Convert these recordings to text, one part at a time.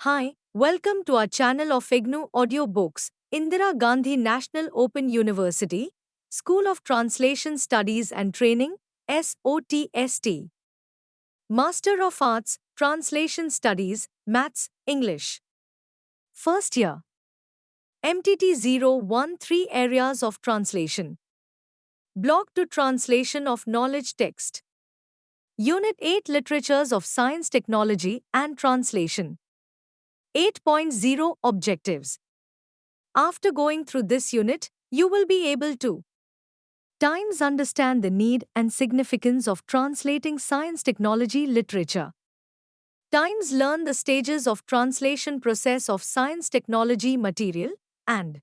Hi, welcome to our channel of IGNOU Audiobooks, Indira Gandhi National Open University, School of Translation Studies and Training, SOTST. Master of Arts, Translation Studies, Maths, English. First year. MTT 013 Areas of Translation. Block to Translation of Knowledge Text. Unit 8 Literatures of Science, Technology and Translation. 8.0 Objectives. After going through this unit, you will be able to times understand the need and significance of translating science technology literature. Times learn the stages of translation process of science technology material and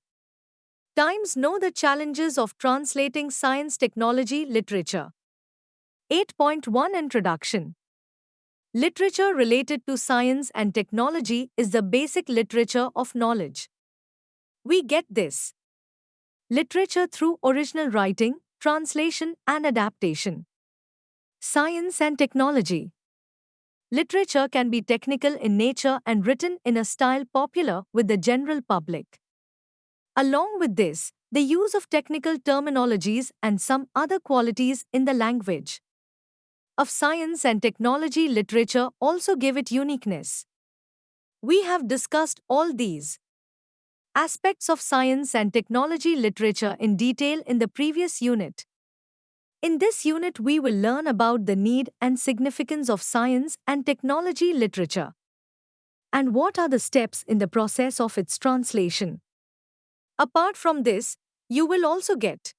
times know the challenges of translating science technology literature. 8.1 Introduction. Literature related to science and technology is the basic literature of knowledge. We get this literature through original writing, translation, and adaptation. Science and technology. Literature can be technical in nature and written in a style popular with the general public. Along with this, the use of technical terminologies and some other qualities in the language of science and technology literature also give it uniqueness. We have discussed all these aspects of science and technology literature in detail in the previous unit. In this unit, we will learn about the need and significance of science and technology literature and what are the steps in the process of its translation. Apart from this, you will also get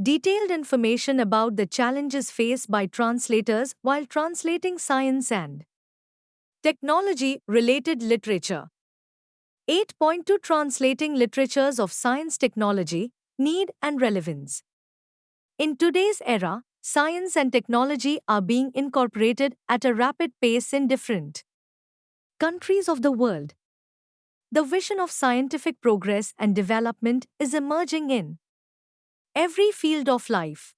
detailed information about the challenges faced by translators while translating science and technology related literature. 8.2 Translating literatures of science technology, need and relevance. In today's era, science and technology are being incorporated at a rapid pace in different countries of the world. The vision of scientific progress and development is emerging in every field of life.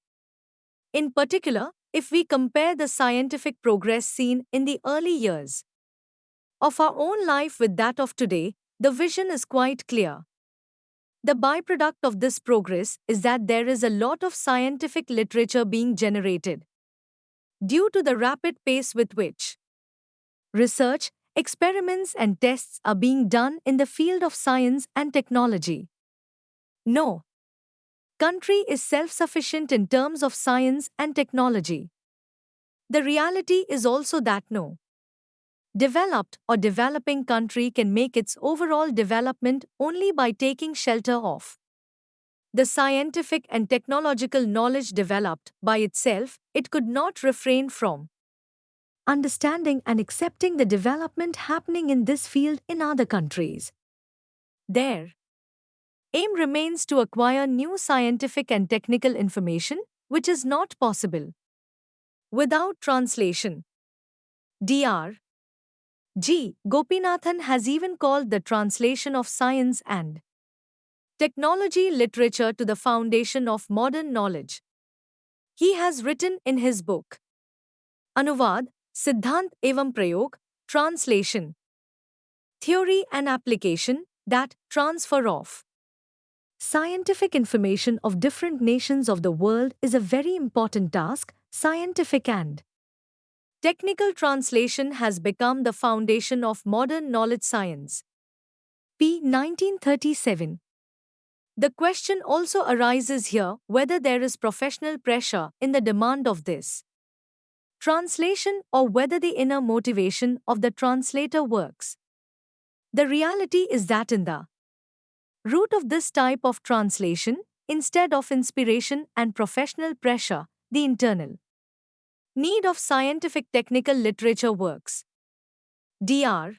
In particular, if we compare the scientific progress seen in the early years of our own life with that of today, the vision is quite clear. The byproduct of this progress is that there is a lot of scientific literature being generated due to the rapid pace with which research, experiments, and tests are being done in the field of science and technology. No country is self-sufficient in terms of science and technology. The reality is also that no developed or developing country can make its overall development only by taking shelter of the scientific and technological knowledge developed by itself. It could not refrain from understanding and accepting the development happening in this field in other countries. Their aim remains to acquire new scientific and technical information, which is not possible without translation. Dr. G. Gopinathan has even called the translation of science and technology literature to the foundation of modern knowledge. He has written in his book, Anuvad, Siddhant Evam Prayog, Translation, Theory and Application, that transfer of scientific information of different nations of the world is a very important task. Scientific and technical translation has become the foundation of modern knowledge science. p. 1937. The question also arises here whether there is professional pressure in the demand of this translation or whether the inner motivation of the translator works. The reality is that in the root of this type of translation, instead of inspiration and professional pressure, the internal need of scientific technical literature works. Dr.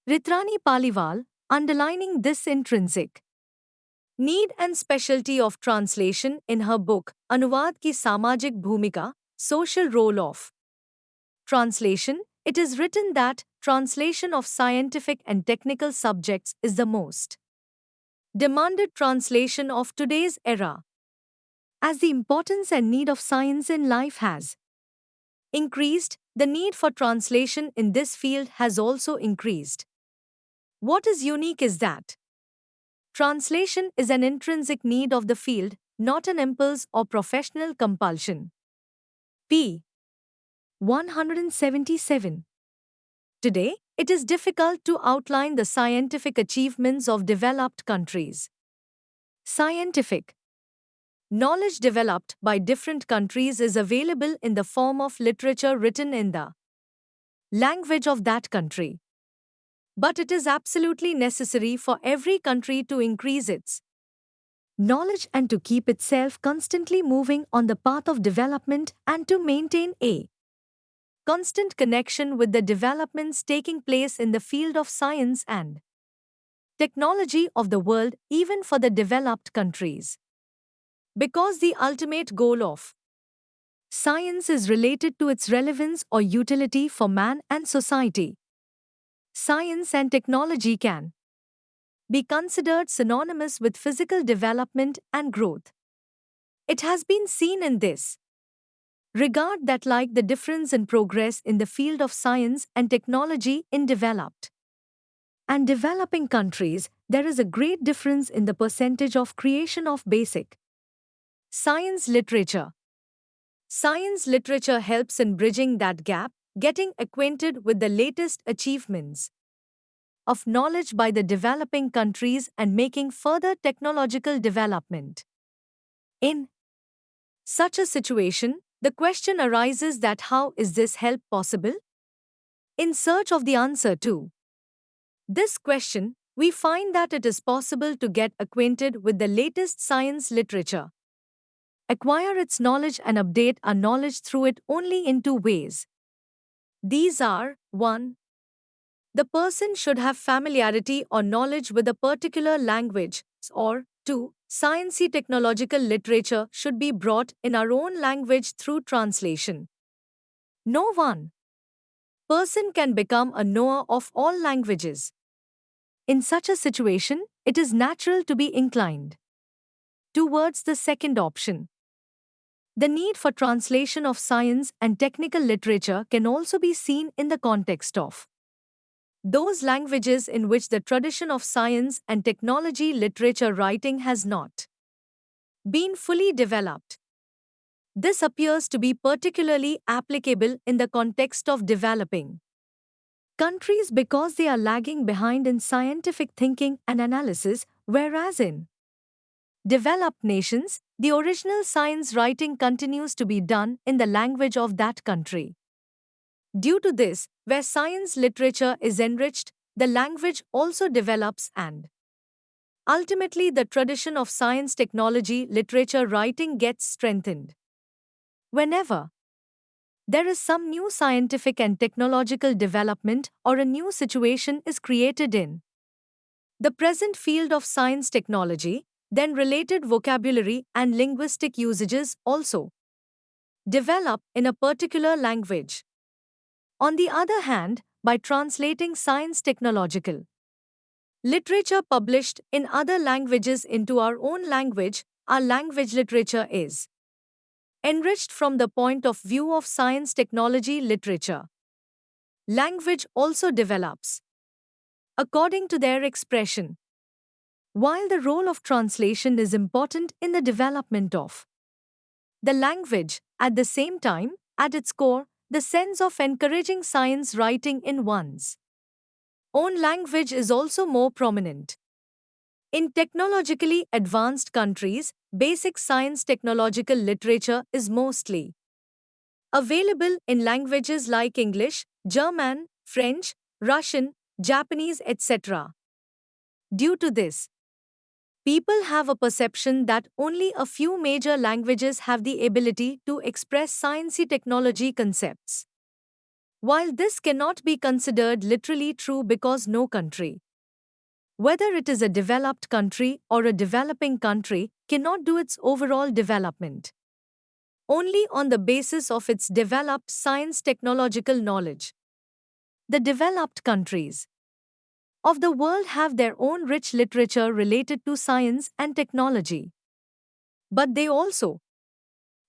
Ritrani Paliwal, underlining this intrinsic need and specialty of translation in her book, Anuvad ki Samajik Bhumika, Social Role of Translation, it is written that translation of scientific and technical subjects is the most demanded translation of today's era, as the importance and need of science in life has increased, the need for translation in this field has also increased. What is unique is that translation is an intrinsic need of the field, not an impulse or professional compulsion. p. 177. Today, it is difficult to outline the scientific achievements of developed countries. Scientific knowledge developed by different countries is available in the form of literature written in the language of that country. But it is absolutely necessary for every country to increase its knowledge and to keep itself constantly moving on the path of development and to maintain a constant connection with the developments taking place in the field of science and technology of the world, even for the developed countries. Because the ultimate goal of science is related to its relevance or utility for man and society. Science and technology can be considered synonymous with physical development and growth. It has been seen in this regard that, like the difference in progress in the field of science and technology in developed and developing countries, there is a great difference in the percentage of creation of basic science literature. Science literature helps in bridging that gap, getting acquainted with the latest achievements of knowledge by the developing countries and making further technological development. In such a situation, the question arises that how is this help possible? In search of the answer to this question, we find that it is possible to get acquainted with the latest science literature, acquire its knowledge and update our knowledge through it only in two ways. These are 1. The person should have familiarity or knowledge with a particular language, or 2. Sciencey technological literature should be brought in our own language through translation. No one person can become a knower of all languages. In such a situation, it is natural to be inclined towards the second option. The need for translation of science and technical literature can also be seen in the context of those languages in which the tradition of science and technology literature writing has not been fully developed. This appears to be particularly applicable in the context of developing countries because they are lagging behind in scientific thinking and analysis, whereas in developed nations, the original science writing continues to be done in the language of that country. Due to this, where science literature is enriched, the language also develops and ultimately the tradition of science technology literature writing gets strengthened. Whenever there is some new scientific and technological development or a new situation is created in the present field of science technology, then related vocabulary and linguistic usages also develop in a particular language. On the other hand, by translating science technological literature published in other languages into our own language, our language literature is enriched from the point of view of science technology literature. Language also develops according to their expression. While the role of translation is important in the development of the language, at the same time, at its core, the sense of encouraging science writing in one's own language is also more prominent. In technologically advanced countries, basic science technological literature is mostly available in languages like English, German, French, Russian, Japanese, etc. Due to this, people have a perception that only a few major languages have the ability to express sciencey technology concepts. While this cannot be considered literally true because no country, whether it is a developed country or a developing country, cannot do its overall development only on the basis of its developed science technological knowledge. The developed countries of the world have their own rich literature related to science and technology. But they also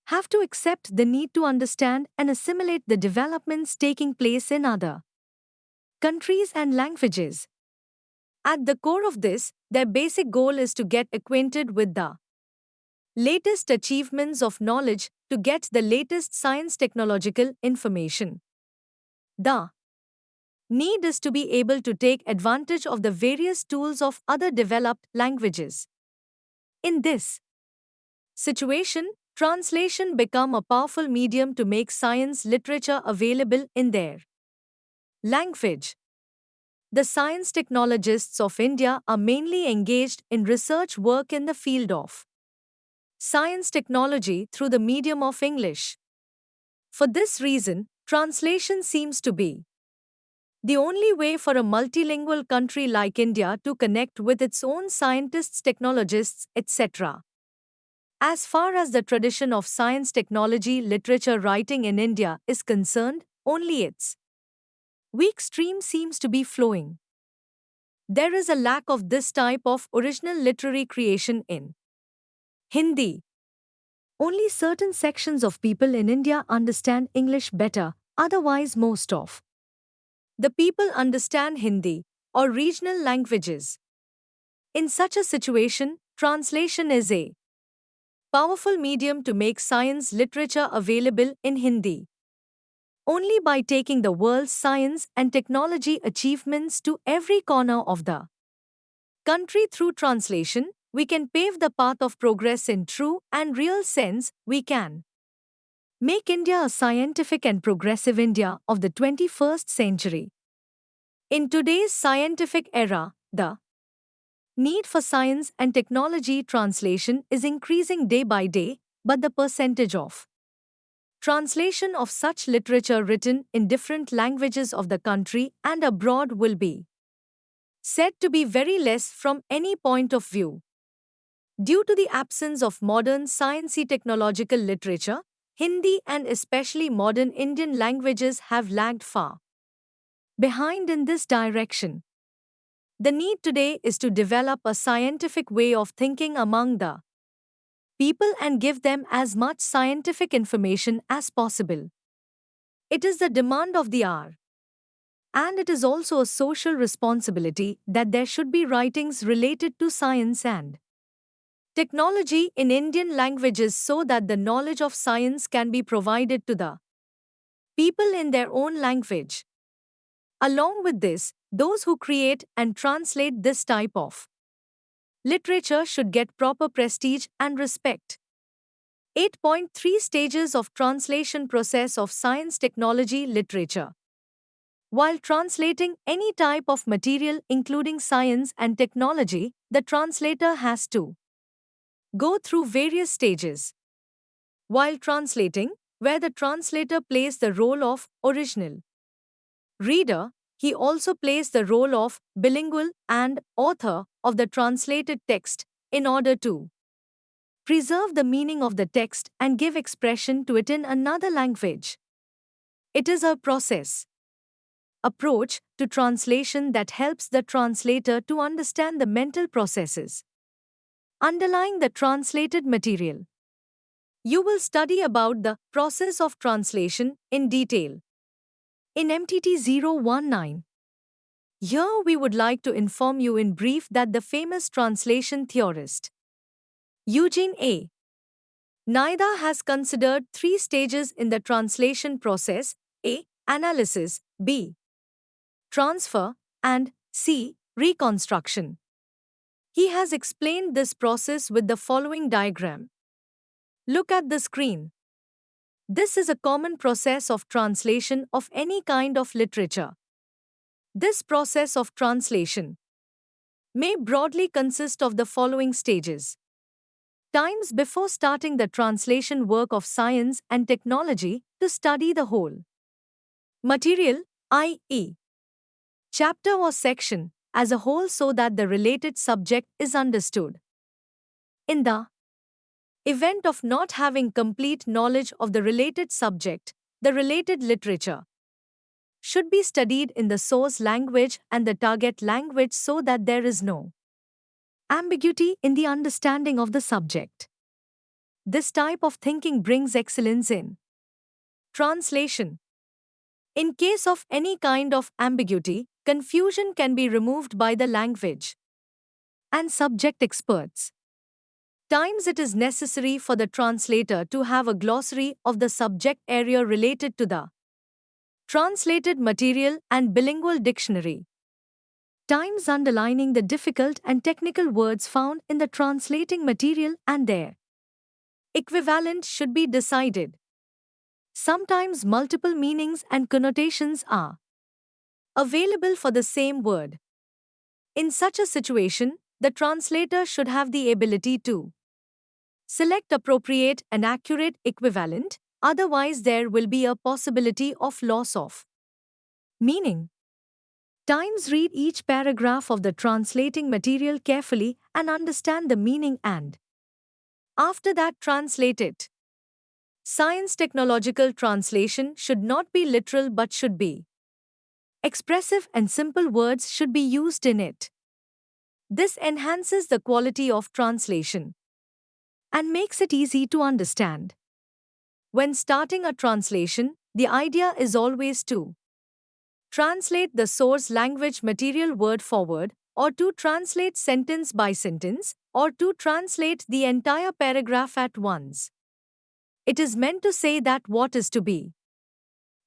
have to accept the need to understand and assimilate the developments taking place in other countries and languages. At the core of this, their basic goal is to get acquainted with the latest achievements of knowledge, to get the latest science technological information. The need is to be able to take advantage of the various tools of other developed languages. In this situation, translation become a powerful medium to make science literature available in their language. The science technologists of India are mainly engaged in research work in the field of science technology through the medium of English. For this reason, translation seems to be the only way for a multilingual country like India to connect with its own scientists, technologists, etc. As far as the tradition of science technology literature writing in India is concerned, only its weak stream seems to be flowing. There is a lack of this type of original literary creation in Hindi. Only certain sections of people in India understand English better, otherwise, most of the people understand Hindi or regional languages. In such a situation, translation is a powerful medium to make science literature available in Hindi. Only by taking the world's science and technology achievements to every corner of the country through translation, we can pave the path of progress in true and real sense. We can make India a scientific and progressive India of the 21st century. In today's scientific era, the need for science and technology translation is increasing day by day, but the percentage of translation of such literature written in different languages of the country and abroad will be said to be very less from any point of view. Due to the absence of modern sciencey technological literature, Hindi and especially modern Indian languages have lagged far behind in this direction. The need today is to develop a scientific way of thinking among the people and give them as much scientific information as possible. It is the demand of the hour. And it is also a social responsibility that there should be writings related to science and technology in Indian languages so that the knowledge of science can be provided to the people in their own language. Along with this, those who create and translate this type of literature should get proper prestige and respect. 8.3 Stages of Translation Process of Science Technology Literature. While translating any type of material including science and technology, the translator has to go through various stages. While translating, where the translator plays the role of original reader, he also plays the role of bilingual and author of the translated text in order to preserve the meaning of the text and give expression to it in another language. It is a process approach to translation that helps the translator to understand the mental processes underlying the translated material. You will study about the process of translation in detail in MTT 019. Here we would like to inform you in brief that the famous translation theorist Eugene A. Naida has considered 3 stages in the translation process: A. Analysis, B. Transfer, and C. Reconstruction. He has explained this process with the following diagram. Look at the screen. This is a common process of translation of any kind of literature. This process of translation may broadly consist of the following stages. Times before starting the translation work of science and technology, to study the whole material, i.e., chapter or section, as a whole so that the related subject is understood. In the event of not having complete knowledge of the related subject, the related literature should be studied in the source language and the target language so that there is no ambiguity in the understanding of the subject. This type of thinking brings excellence in translation. In case of any kind of ambiguity, confusion can be removed by the language and subject experts. Times it is necessary for the translator to have a glossary of the subject area related to the translated material and bilingual dictionary. Times underlining the difficult and technical words found in the translating material and their equivalent should be decided. Sometimes multiple meanings and connotations are available for the same word. In such a situation, the translator should have the ability to select appropriate and accurate equivalent, otherwise there will be a possibility of loss of meaning. Times read each paragraph of the translating material carefully and understand the meaning and after that translate it. Science technological translation should not be literal but should be expressive and simple words should be used in it. This enhances the quality of translation and makes it easy to understand. When starting a translation, the idea is always to translate the source language material word for word, or to translate sentence by sentence, or to translate the entire paragraph at once. It is meant to say that what is to be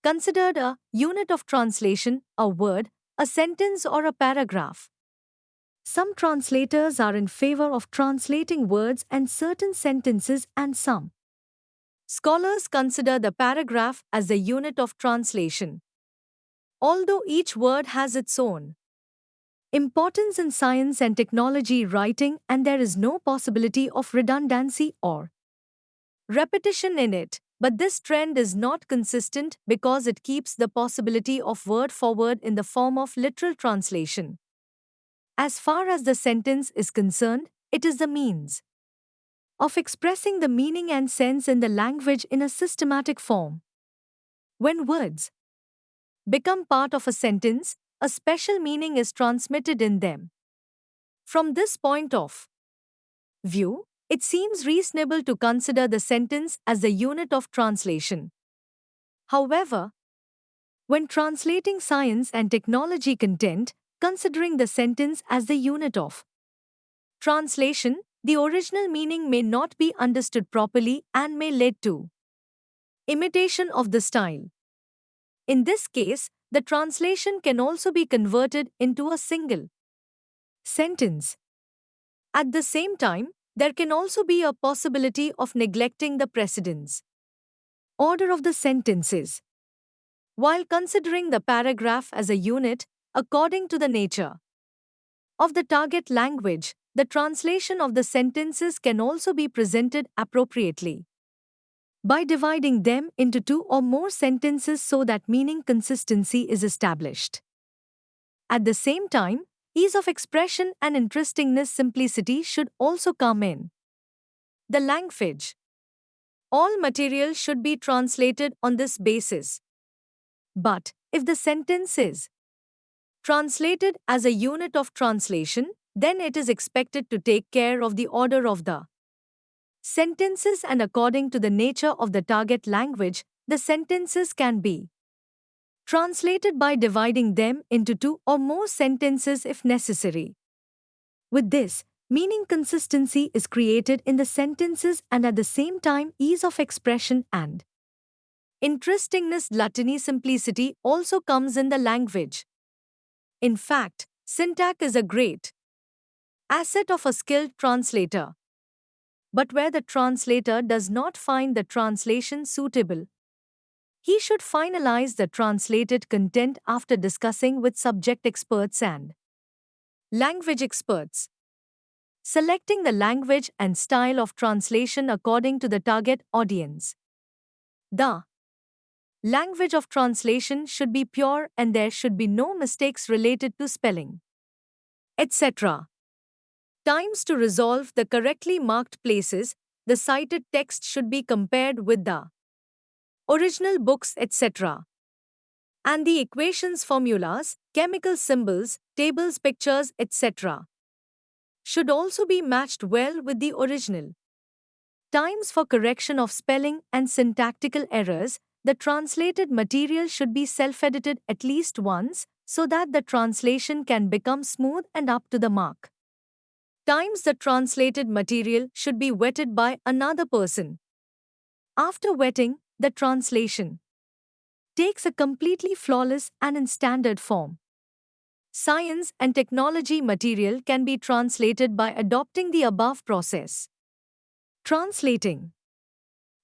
considered a unit of translation, a word, a sentence, or a paragraph. Some translators are in favor of translating words and certain sentences, and some scholars consider the paragraph as the unit of translation. Although each word has its own importance in science and technology writing, and there is no possibility of redundancy or repetition in it, but this trend is not consistent because it keeps the possibility of word for word in the form of literal translation. As far as the sentence is concerned, it is the means of expressing the meaning and sense in the language in a systematic form. When words become part of a sentence, a special meaning is transmitted in them. From this point of view, it seems reasonable to consider the sentence as the unit of translation. However, when translating science and technology content, considering the sentence as the unit of translation, the original meaning may not be understood properly and may lead to imitation of the style. In this case, the translation can also be converted into a single sentence. At the same time, there can also be a possibility of neglecting the precedence order of the sentences. While considering the paragraph as a unit, according to the nature of the target language, the translation of the sentences can also be presented appropriately by dividing them into two or more sentences so that meaning consistency is established. At the same time, ease of expression and interestingness simplicity should also come in the language. All material should be translated on this basis. But if the sentence is translated as a unit of translation, then it is expected to take care of the order of the sentences, and according to the nature of the target language, the sentences can be translated by dividing them into two or more sentences if necessary. With this, meaning consistency is created in the sentences, and at the same time ease of expression and interestingness gluttony simplicity also comes in the language. In fact, syntax is a great asset of a skilled translator. But where the translator does not find the translation suitable, he should finalize the translated content after discussing with subject experts and language experts. Selecting the language and style of translation according to the target audience. The language of translation should be pure and there should be no mistakes related to spelling, etc. Times to resolve the correctly marked places, the cited text should be compared with the original books, etc. And the equations, formulas, chemical symbols, tables, pictures, etc. should also be matched well with the original. times for correction of spelling and syntactical errors, the translated material should be self-edited at least once so that the translation can become smooth and up to the mark. Times the translated material should be vetted by another person. After vetting, the translation takes a completely flawless and in standard form. Science and technology material can be translated by adopting the above process. Translating.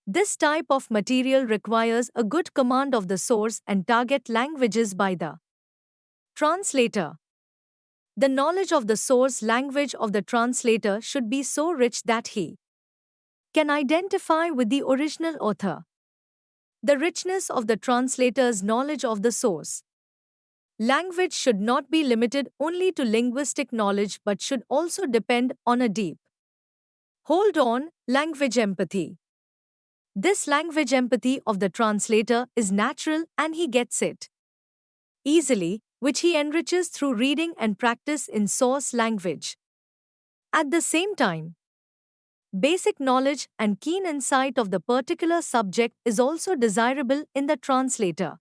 This type of material requires a good command of the source and target languages by the translator. The knowledge of the source language of the translator should be so rich that he can identify with the original author. The richness of the translator's knowledge of the source language should not be limited only to linguistic knowledge but should also depend on a deep hold on language empathy. This language empathy of the translator is natural and he gets it easily, which he enriches through reading and practice in source language. At the same time, basic knowledge and keen insight of the particular subject is also desirable in the translator,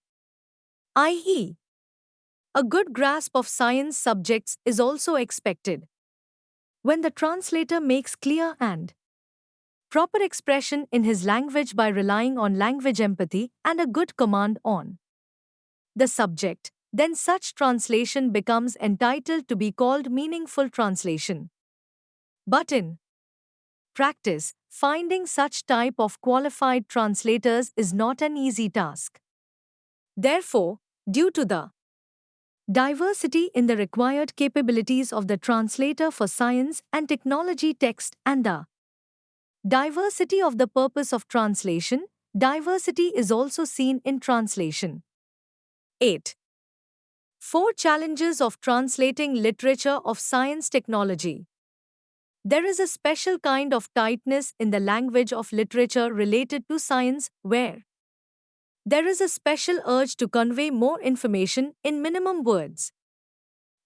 i.e., a good grasp of science subjects is also expected. When the translator makes clear and proper expression in his language by relying on language empathy and a good command on the subject, then such translation becomes entitled to be called meaningful translation. But in practice, finding such type of qualified translators is not an easy task. Therefore, due to the diversity in the required capabilities of the translator for science and technology text and the diversity of the purpose of translation, diversity is also seen in translation. 8. 4 challenges of translating literature of science technology. There is a special kind of tightness in the language of literature related to science where there is a special urge to convey more information in minimum words.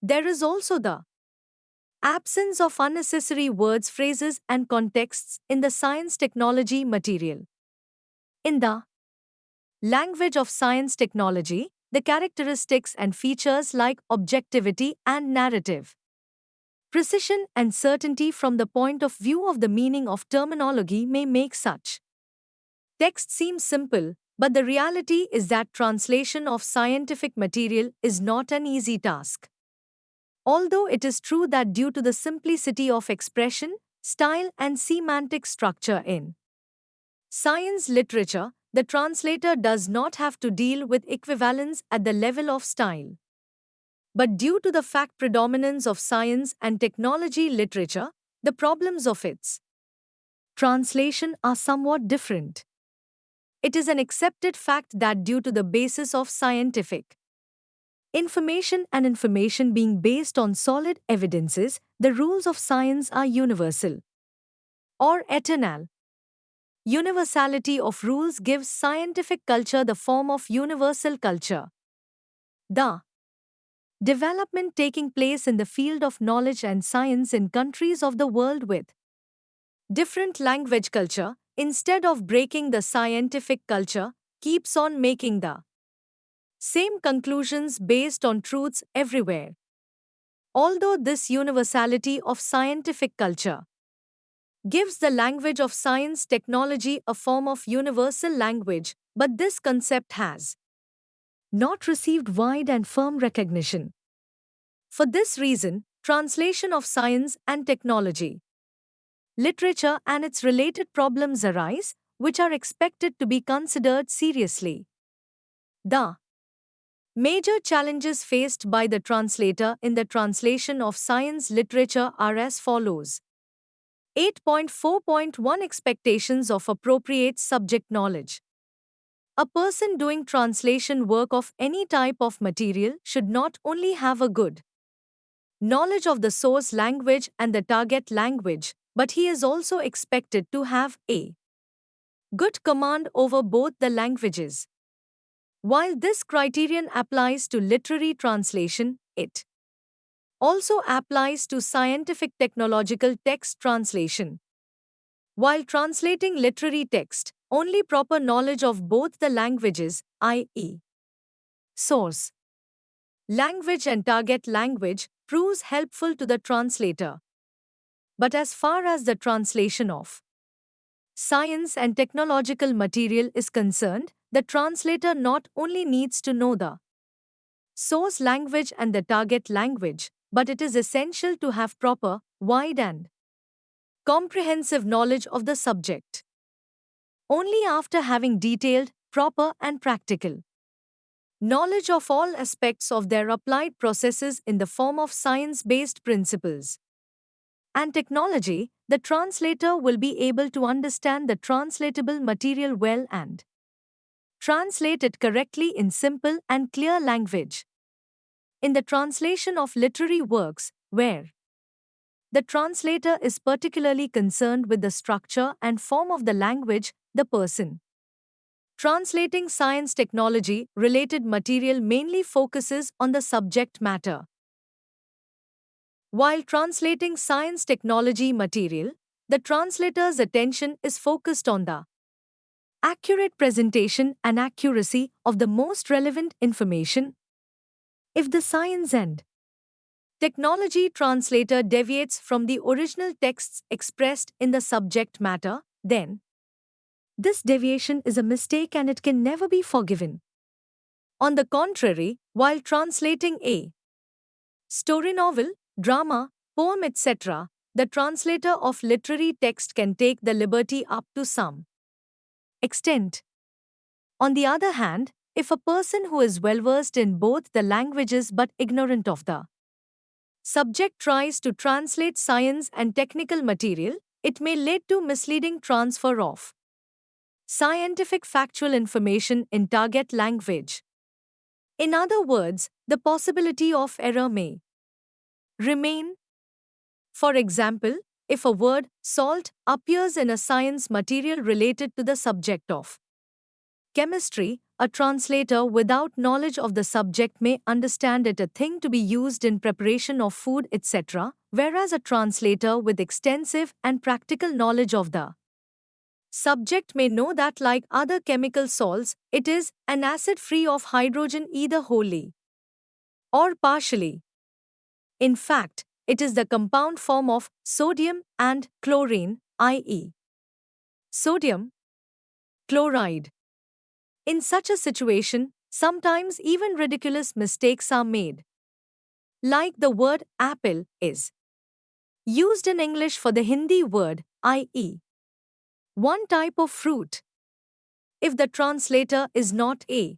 There is also the absence of unnecessary words, phrases, and contexts in the science technology material. In the language of science technology, the characteristics and features like objectivity and narrative, precision and certainty from the point of view of the meaning of terminology may make such text seem simple, but the reality is that translation of scientific material is not an easy task. Although it is true that due to the simplicity of expression, style, and semantic structure in science literature, the translator does not have to deal with equivalence at the level of style. But due to the fact predominance of science and technology literature, the problems of its translation are somewhat different. It is an accepted fact that due to the basis of scientific information and information being based on solid evidences, the rules of science are universal or eternal. Universality of rules gives scientific culture the form of universal culture. The development taking place in the field of knowledge and science in countries of the world with different language culture, instead of breaking the scientific culture, keeps on making the same conclusions based on truths everywhere. Although this universality of scientific culture gives the language of science technology a form of universal language, but this concept has not received wide and firm recognition. For this reason, translation of science and technology literature and its related problems arise, which are expected to be considered seriously. The major challenges faced by the translator in the translation of science literature are as follows. 8.4.1 Expectations of appropriate subject knowledge. A person doing translation work of any type of material should not only have a good knowledge of the source language and the target language, but he is also expected to have a good command over both the languages. While this criterion applies to literary translation, it also applies to scientific technological text translation. While translating literary text, only proper knowledge of both the languages, i.e., source language and target language, proves helpful to the translator. But as far as the translation of science and technological material is concerned, the translator not only needs to know the source language and the target language, but it is essential to have proper, wide, and comprehensive knowledge of the subject. Only after having detailed, proper, and practical knowledge of all aspects of their applied processes in the form of science based principles and technology, the translator will be able to understand the translatable material well and translate it correctly in simple and clear language. In the translation of literary works, where the translator is particularly concerned with the structure and form of the language, the person translating science technology related material mainly focuses on the subject matter. While translating science technology material, the translator's attention is focused on the accurate presentation and accuracy of the most relevant information. If the science and technology translator deviates from the original texts expressed in the subject matter, then this deviation is a mistake and it can never be forgiven. On the contrary, while translating a story novel, drama, poem, etc., the translator of literary text can take the liberty up to some extent. On the other hand, if a person who is well versed in both the languages but ignorant of the subject tries to translate science and technical material, it may lead to misleading transfer of scientific factual information in target language. In other words, the possibility of error may remain. For example, if a word salt appears in a science material related to the subject of chemistry, a translator without knowledge of the subject may understand it a thing to be used in preparation of food, etc., whereas a translator with extensive and practical knowledge of the subject may know that, like other chemical salts, it is an acid free of hydrogen either wholly or partially. In fact, it is the compound form of sodium and chlorine, i.e., sodium chloride. In such a situation, sometimes even ridiculous mistakes are made. Like the word apple is used in English for the Hindi word, i.e., one type of fruit. If the translator is not a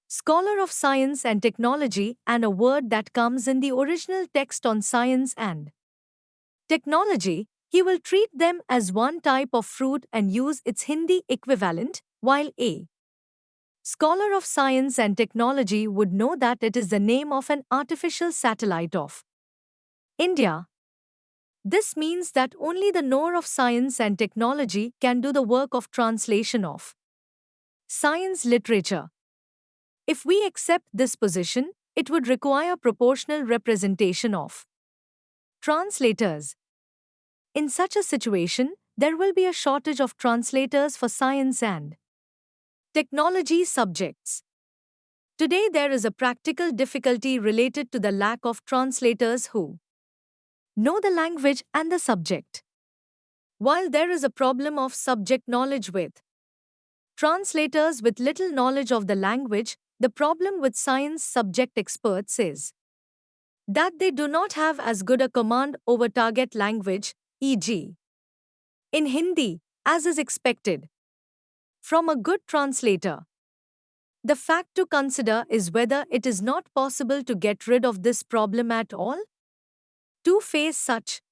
scholar of science and technology and a word that comes in the original text on science and technology, he will treat them as one type of fruit and use its Hindi equivalent, while a scholar of science and technology would know that it is the name of an artificial satellite of India. This means that only the knower of science and technology can do the work of translation of science literature. If we accept this position, it would require proportional representation of translators. In such a situation, there will be a shortage of translators for science and technology subjects. Today, there is a practical difficulty related to the lack of translators who know the language and the subject. While there is a problem of subject knowledge with translators with little knowledge of the language, the problem with science subject experts is that they do not have as good a command over target language, e.g., in Hindi, as is expected from a good translator. The fact to consider is whether it is not possible to get rid of this problem at all. To face such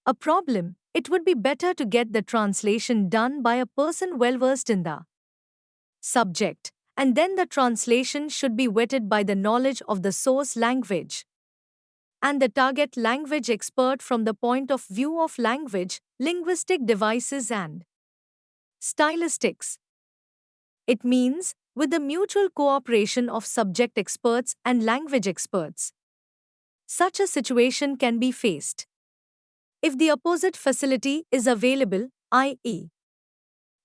a problem, it would be better to get the translation done by a person well versed in the subject, and then the translation should be vetted by the knowledge of the source language and the target language expert from the point of view of language, linguistic devices, and stylistics. It means, with the mutual cooperation of subject experts and language experts, such a situation can be faced. If the opposite facility is available, i.e.,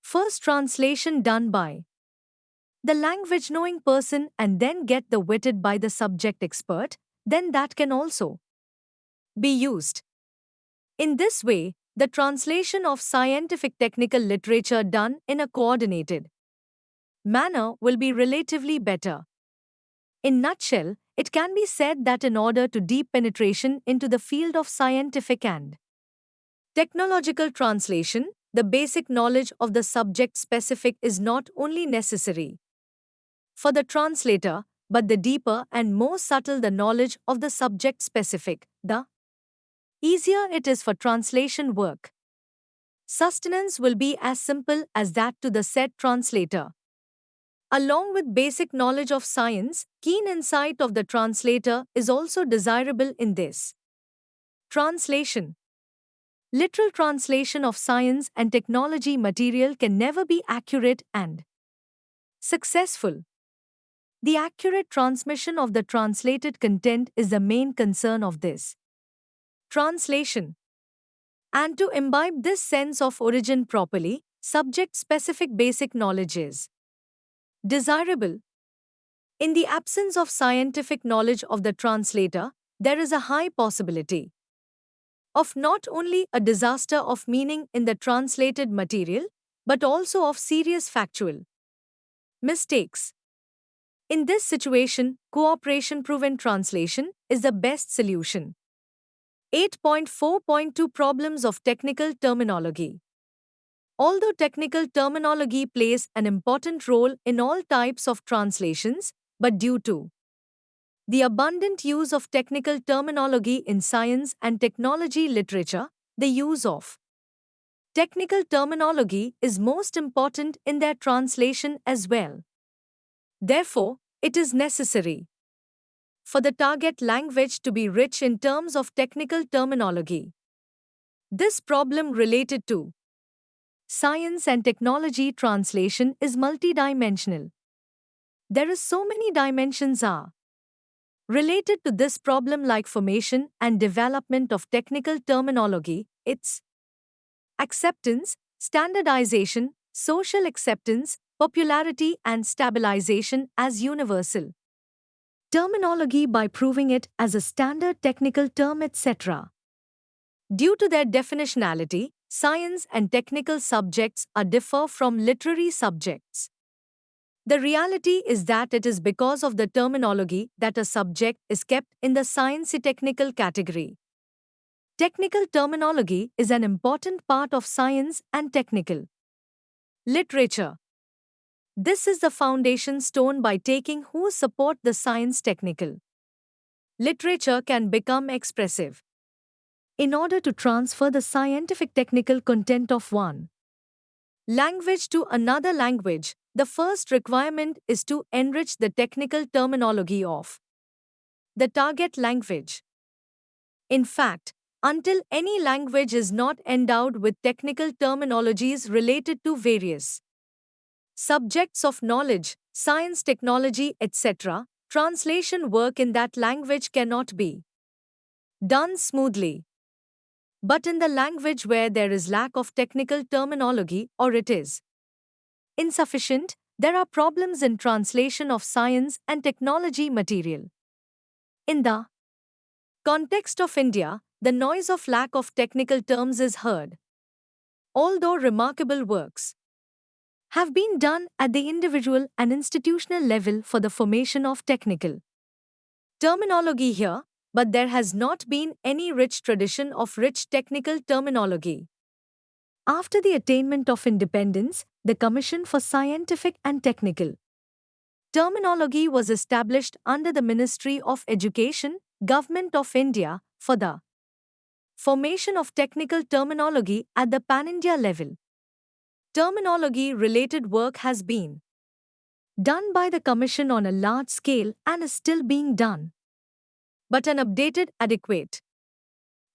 first translation done by the language knowing person and then get the vetted by the subject expert, then that can also be used. In this way, the translation of scientific technical literature done in a coordinated manner will be relatively better. In nutshell, it can be said that in order to deep penetration into the field of scientific and technological translation, the basic knowledge of the subject specific is not only necessary for the translator, but the deeper and more subtle the knowledge of the subject specific, the easier it is for translation work. Sustenance will be as simple as that to the said translator. Along with basic knowledge of science, keen insight of the translator is also desirable in this translation. Literal translation of science and technology material can never be accurate and successful. The accurate transmission of the translated content is the main concern of this translation. And to imbibe this sense of origin properly, subject-specific basic knowledge is desirable. In the absence of scientific knowledge of the translator, there is a high possibility of not only a disaster of meaning in the translated material, but also of serious factual mistakes. In this situation, cooperation-proven translation is the best solution. 8.4.2 Problems of Technical Terminology. Although technical terminology plays an important role in all types of translations, but due to the abundant use of technical terminology in science and technology literature, the use of technical terminology is most important in their translation as well. Therefore, it is necessary for the target language to be rich in terms of technical terminology. This problem related to science and technology translation is multidimensional. There is so many dimensions are related to this problem like formation and development of technical terminology, its acceptance, standardization, social acceptance, popularity and stabilization as universal terminology by proving it as a standard technical term, etc. Due to their definitionality, science and technical subjects are differ from literary subjects. The reality is that it is because of the terminology that a subject is kept in the sciencey technical category. Technical terminology is an important part of science and technical literature. This is the foundation stone by taking whose support the science technical literature can become expressive. In order to transfer the scientific technical content of one language to another language, the first requirement is to enrich the technical terminology of the target language. In fact, until any language is not endowed with technical terminologies related to various subjects of knowledge, science, technology, etc., translation work in that language cannot be done smoothly. But in the language where there is lack of technical terminology or it is insufficient, there are problems in translation of science and technology material. In the context of India, the noise of lack of technical terms is heard. Although remarkable works have been done at the individual and institutional level for the formation of technical terminology here, but there has not been any rich tradition of rich technical terminology. After the attainment of independence, the Commission for Scientific and Technical Terminology was established under the Ministry of Education, Government of India, for the formation of technical terminology at the pan-India level. Terminology-related work has been done by the Commission on a large scale and is still being done. But an updated, adequate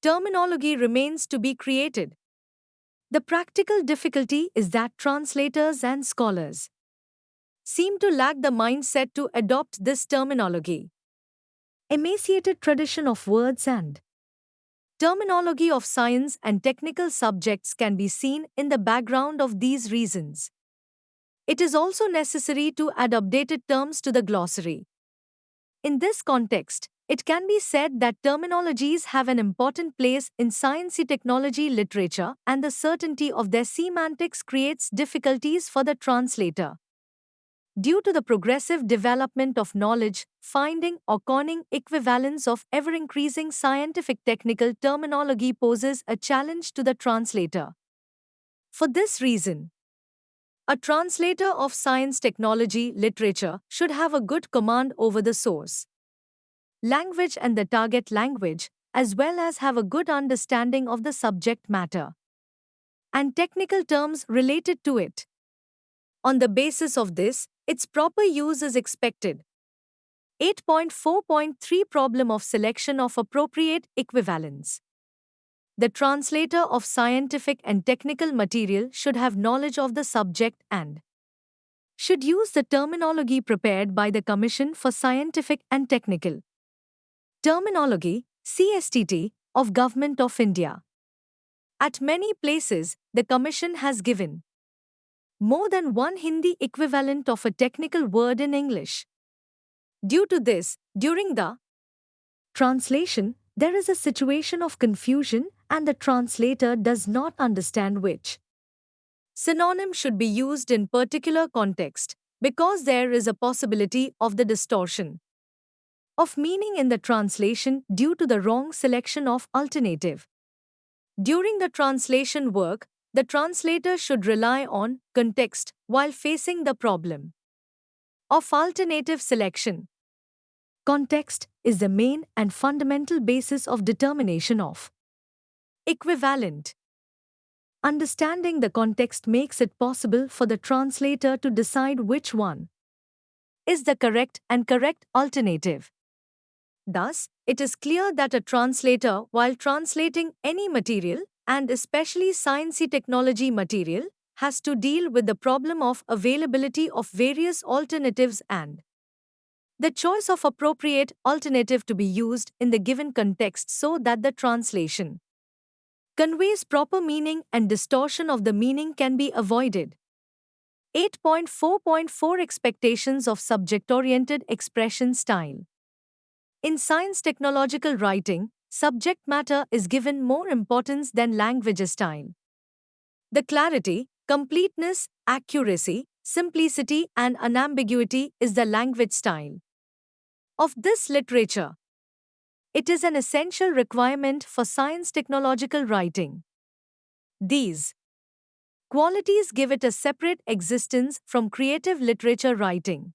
terminology remains to be created. The practical difficulty is that translators and scholars seem to lack the mindset to adopt this terminology. Emaciated tradition of words and Terminology of science and technical subjects can be seen in the background of these reasons. It is also necessary to add updated terms to the glossary. In this context, it can be said that terminologies have an important place in sciencey technology literature, and the certainty of their semantics creates difficulties for the translator. Due to the progressive development of knowledge, finding or coining equivalents of ever-increasing scientific technical terminology poses a challenge to the translator. For this reason, a translator of science technology literature should have a good command over the source language and the target language, as well as have a good understanding of the subject matter and technical terms related to it. On the basis of this, its proper use is expected. 8.4.3 Problem of selection of appropriate equivalents. The translator of scientific and technical material should have knowledge of the subject and should use the terminology prepared by the Commission for Scientific and Technical Terminology, CSTT, of Government of India. At many places, the Commission has given more than one Hindi equivalent of a technical word in English. Due to this, during the translation, there is a situation of confusion and the translator does not understand which synonym should be used in particular context, because there is a possibility of the distortion of meaning in the translation due to the wrong selection of alternative. During the translation work, the translator should rely on context while facing the problem of alternative selection. Context is the main and fundamental basis of determination of equivalent. Understanding the context makes it possible for the translator to decide which one is the correct alternative. Thus, it is clear that a translator, while translating any material, and especially sciencey technology material, has to deal with the problem of availability of various alternatives and the choice of appropriate alternative to be used in the given context so that the translation conveys proper meaning and distortion of the meaning can be avoided. 8.4.4 Expectations of subject-oriented expression style. In science technological writing, subject matter is given more importance than language style. The clarity, completeness, accuracy, simplicity, and unambiguity is the language style of this literature. It is an essential requirement for science technological writing. These qualities give it a separate existence from creative literature writing.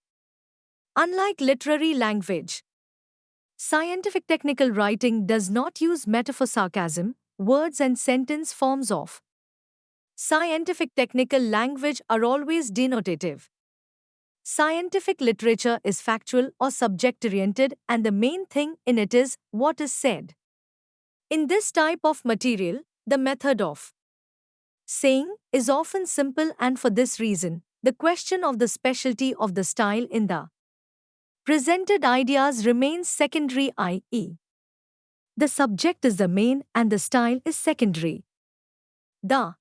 Unlike literary language, scientific technical writing does not use metaphor sarcasm, words and sentence forms of scientific technical language are always denotative. Scientific literature is factual or subject-oriented and the main thing in it is what is said. In this type of material, the method of saying is often simple, and for this reason, the question of the specialty of the style in the presented ideas remains secondary, i.e., the subject is the main and the style is secondary. The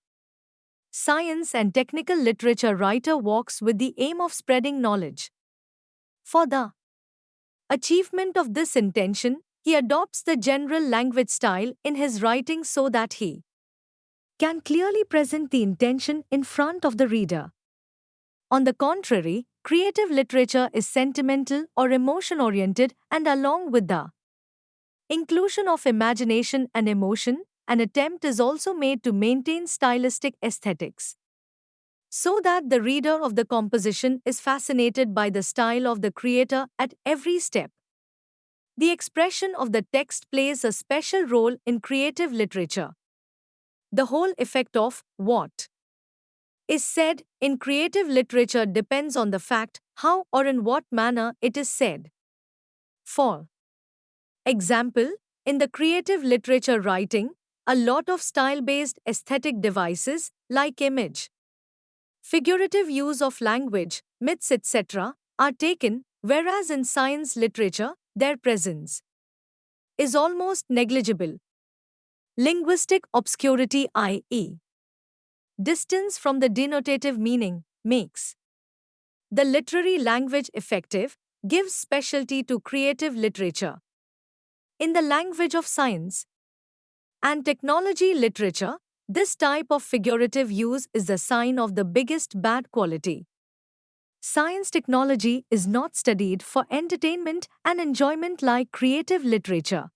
science and technical literature writer works with the aim of spreading knowledge. For the achievement of this intention, he adopts the general language style in his writing so that he can clearly present the intention in front of the reader. On the contrary, creative literature is sentimental or emotion-oriented, and along with the inclusion of imagination and emotion, an attempt is also made to maintain stylistic aesthetics, so that the reader of the composition is fascinated by the style of the creator at every step. The expression of the text plays a special role in creative literature. The whole effect of what is said in creative literature depends on the fact how or in what manner it is said. For example, in the creative literature writing, a lot of style-based aesthetic devices like image, figurative use of language, myths, etc., are taken, whereas in science literature, their presence is almost negligible. Linguistic obscurity, i.e., distance from the denotative meaning, makes the literary language effective, gives specialty to creative literature. In the language of science and technology literature, this type of figurative use is the sign of the biggest bad quality. Science technology is not studied for entertainment and enjoyment like creative literature.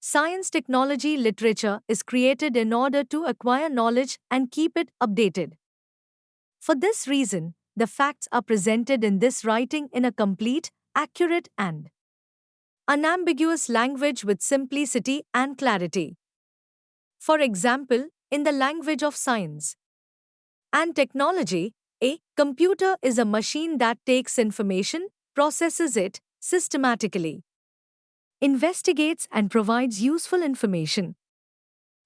Science technology literature is created in order to acquire knowledge and keep it updated. For this reason, the facts are presented in this writing in a complete, accurate, and unambiguous language with simplicity and clarity. For example, in the language of science and technology, a computer is a machine that takes information, processes it systematically, investigates and provides useful information.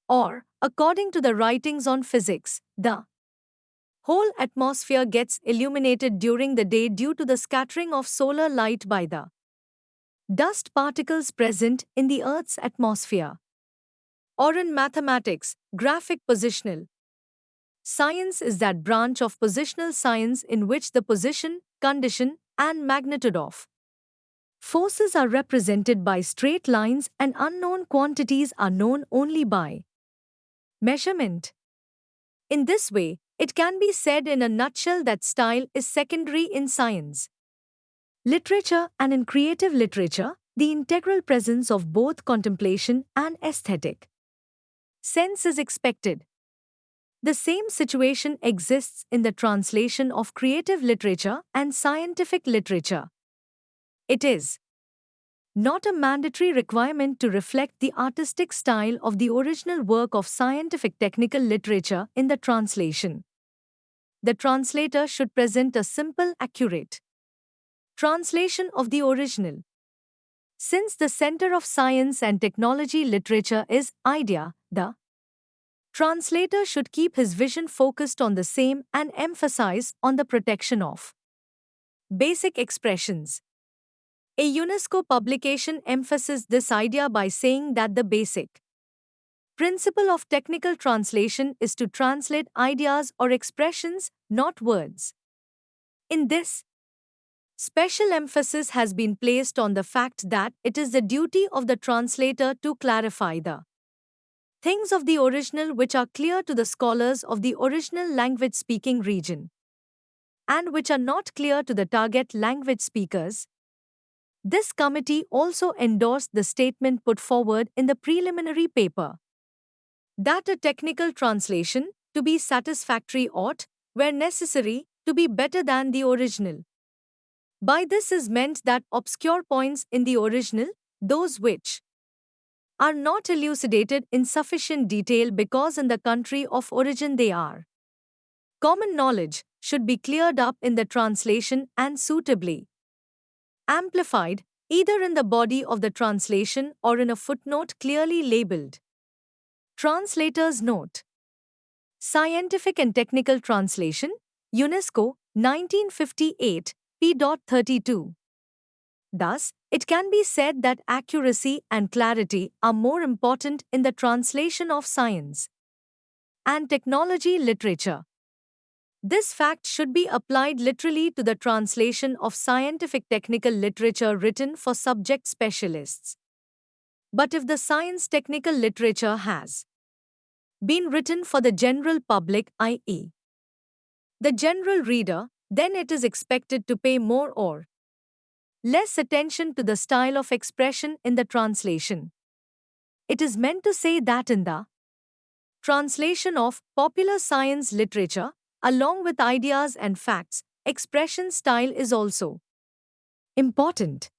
Or, according to the writings on physics, the whole atmosphere gets illuminated during the day due to the scattering of solar light by the dust particles present in the Earth's atmosphere. Or in mathematics, graphic positional science is that branch of positional science in which the position, condition, and magnitude of forces are represented by straight lines and unknown quantities are known only by measurement. In this way, it can be said in a nutshell that style is secondary in science, literature, and in creative literature, the integral presence of both contemplation and aesthetic sense is expected. The same situation exists in the translation of creative literature and scientific literature. It is not a mandatory requirement to reflect the artistic style of the original work of scientific technical literature in the translation. The translator should present a simple, accurate translation of the original. Since the center of science and technology literature is idea, the translator should keep his vision focused on the same and emphasize on the protection of basic expressions. A UNESCO publication emphasizes this idea by saying that the basic principle of technical translation is to translate ideas or expressions, not words. In this, special emphasis has been placed on the fact that it is the duty of the translator to clarify the things of the original which are clear to the scholars of the original language speaking region and which are not clear to the target language speakers. This committee also endorsed the statement put forward in the preliminary paper that a technical translation, to be satisfactory, ought, where necessary, to be better than the original. By this is meant that obscure points in the original, those which are not elucidated in sufficient detail because in the country of origin they are common knowledge, should be cleared up in the translation and suitably amplified, either in the body of the translation or in a footnote clearly labeled. Translator's Note. Scientific and Technical Translation, UNESCO, 1958, p.32. Thus, it can be said that accuracy and clarity are more important in the translation of science and technology literature. This fact should be applied literally to the translation of scientific technical literature written for subject specialists. But if the science technical literature has been written for the general public, i.e., the general reader, then it is expected to pay more or less attention to the style of expression in the translation. It is meant to say that in the translation of popular science literature, along with ideas and facts, expression style is also important.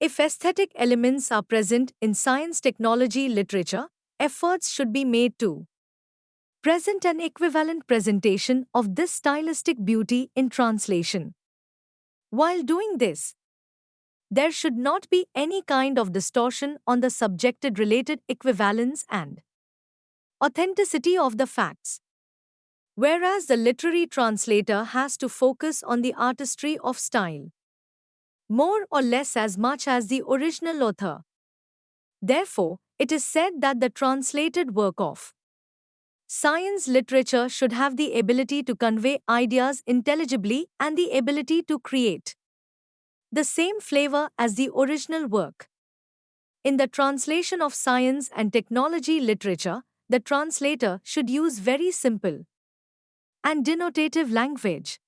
If aesthetic elements are present in science technology literature, efforts should be made to present an equivalent presentation of this stylistic beauty in translation. While doing this, there should not be any kind of distortion on the subjected related equivalence and authenticity of the facts. Whereas the literary translator has to focus on the artistry of style, more or less as much as the original author. Therefore, It is said that the translated work of science literature should have the ability to convey ideas intelligibly and the ability to create the same flavor as the original work. In the translation of science and technology literature, the translator should use very simple and denotative language.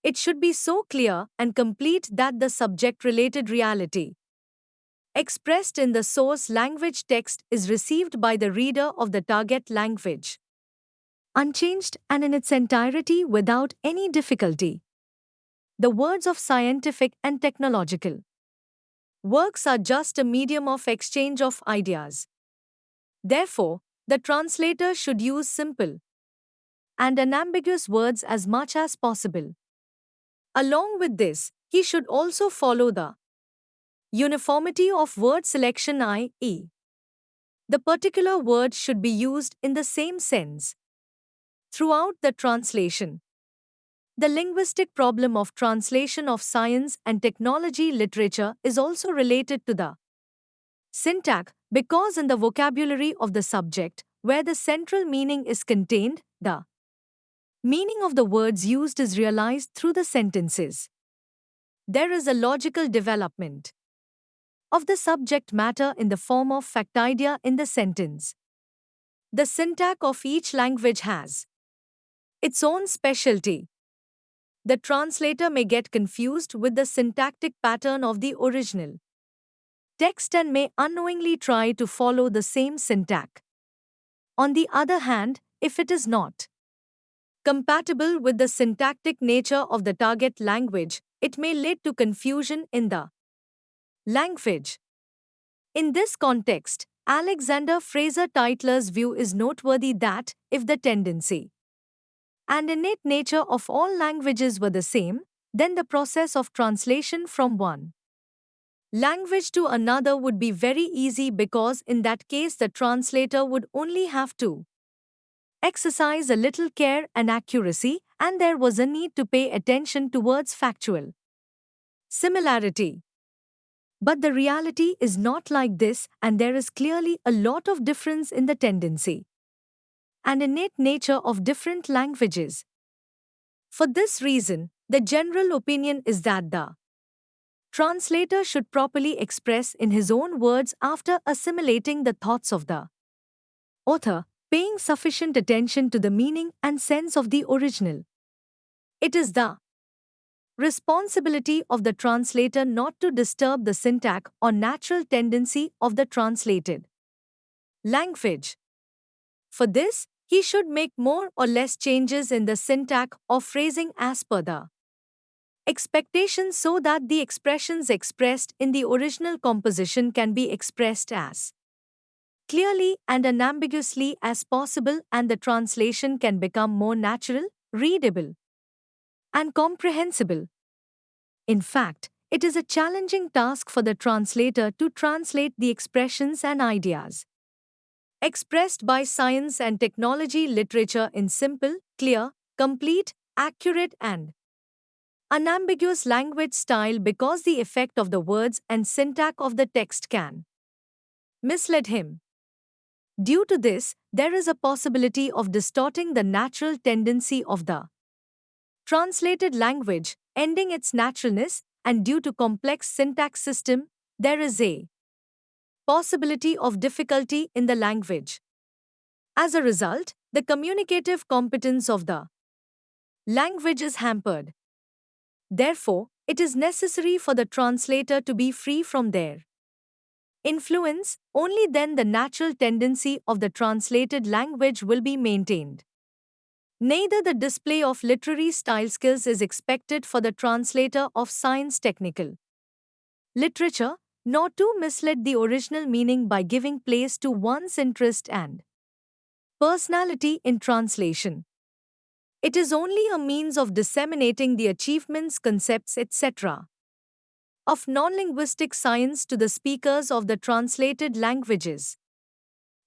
It should be so clear and complete that the subject related reality expressed in the source language text is received by the reader of the target language unchanged and in its entirety without any difficulty. The words of scientific and technological works are just a medium of exchange of ideas. Therefore, the translator should use simple and unambiguous words as much as possible. Along with this, he should also follow the uniformity of word selection, i.e., the particular word should be used in the same sense throughout the translation. The linguistic problem of translation of science and technology literature is also related to the syntax because in the vocabulary of the subject, where the central meaning is contained, the meaning of the words used is realized through the sentences. There is a logical development of the subject matter in the form of fact idea in the sentence. The syntax of each language has its own specialty. The translator may get confused with the syntactic pattern of the original text and may unknowingly try to follow the same syntax. On the other hand, if it is not compatible with the syntactic nature of the target language, it may lead to confusion in the language. In this context, Alexander Fraser Tytler's view is noteworthy that, if the tendency and innate nature of all languages were the same, then the process of translation from one language to another would be very easy because in that case the translator would only have to exercise a little care and accuracy, and there was a need to pay attention towards factual similarity. But the reality is not like this, and there is clearly a lot of difference in the tendency and innate nature of different languages. For this reason, the general opinion is that the translator should properly express in his own words after assimilating the thoughts of the author, paying sufficient attention to the meaning and sense of the original. It is the responsibility of the translator not to disturb the syntax or natural tendency of the translated language. For this, he should make more or less changes in the syntax or phrasing as per the expectations so that the expressions expressed in the original composition can be expressed as clearly and unambiguously as possible, and the translation can become more natural, readable, and comprehensible. In fact, it is a challenging task for the translator to translate the expressions and ideas expressed by science and technology literature in simple, clear, complete, accurate, and unambiguous language style because the effect of the words and syntax of the text can mislead him. Due to this, there is a possibility of distorting the natural tendency of the translated language, ending its naturalness, and due to complex syntax system, there is a possibility of difficulty in the language. As a result, the communicative competence of the language is hampered. Therefore, it is necessary for the translator to be free from their influence, only then the natural tendency of the translated language will be maintained. Neither the display of literary style skills is expected for the translator of science technical literature, nor to mislead the original meaning by giving place to one's interest and personality in translation. It is only a means of disseminating the achievements, concepts, etc. of non-linguistic science to the speakers of the translated languages.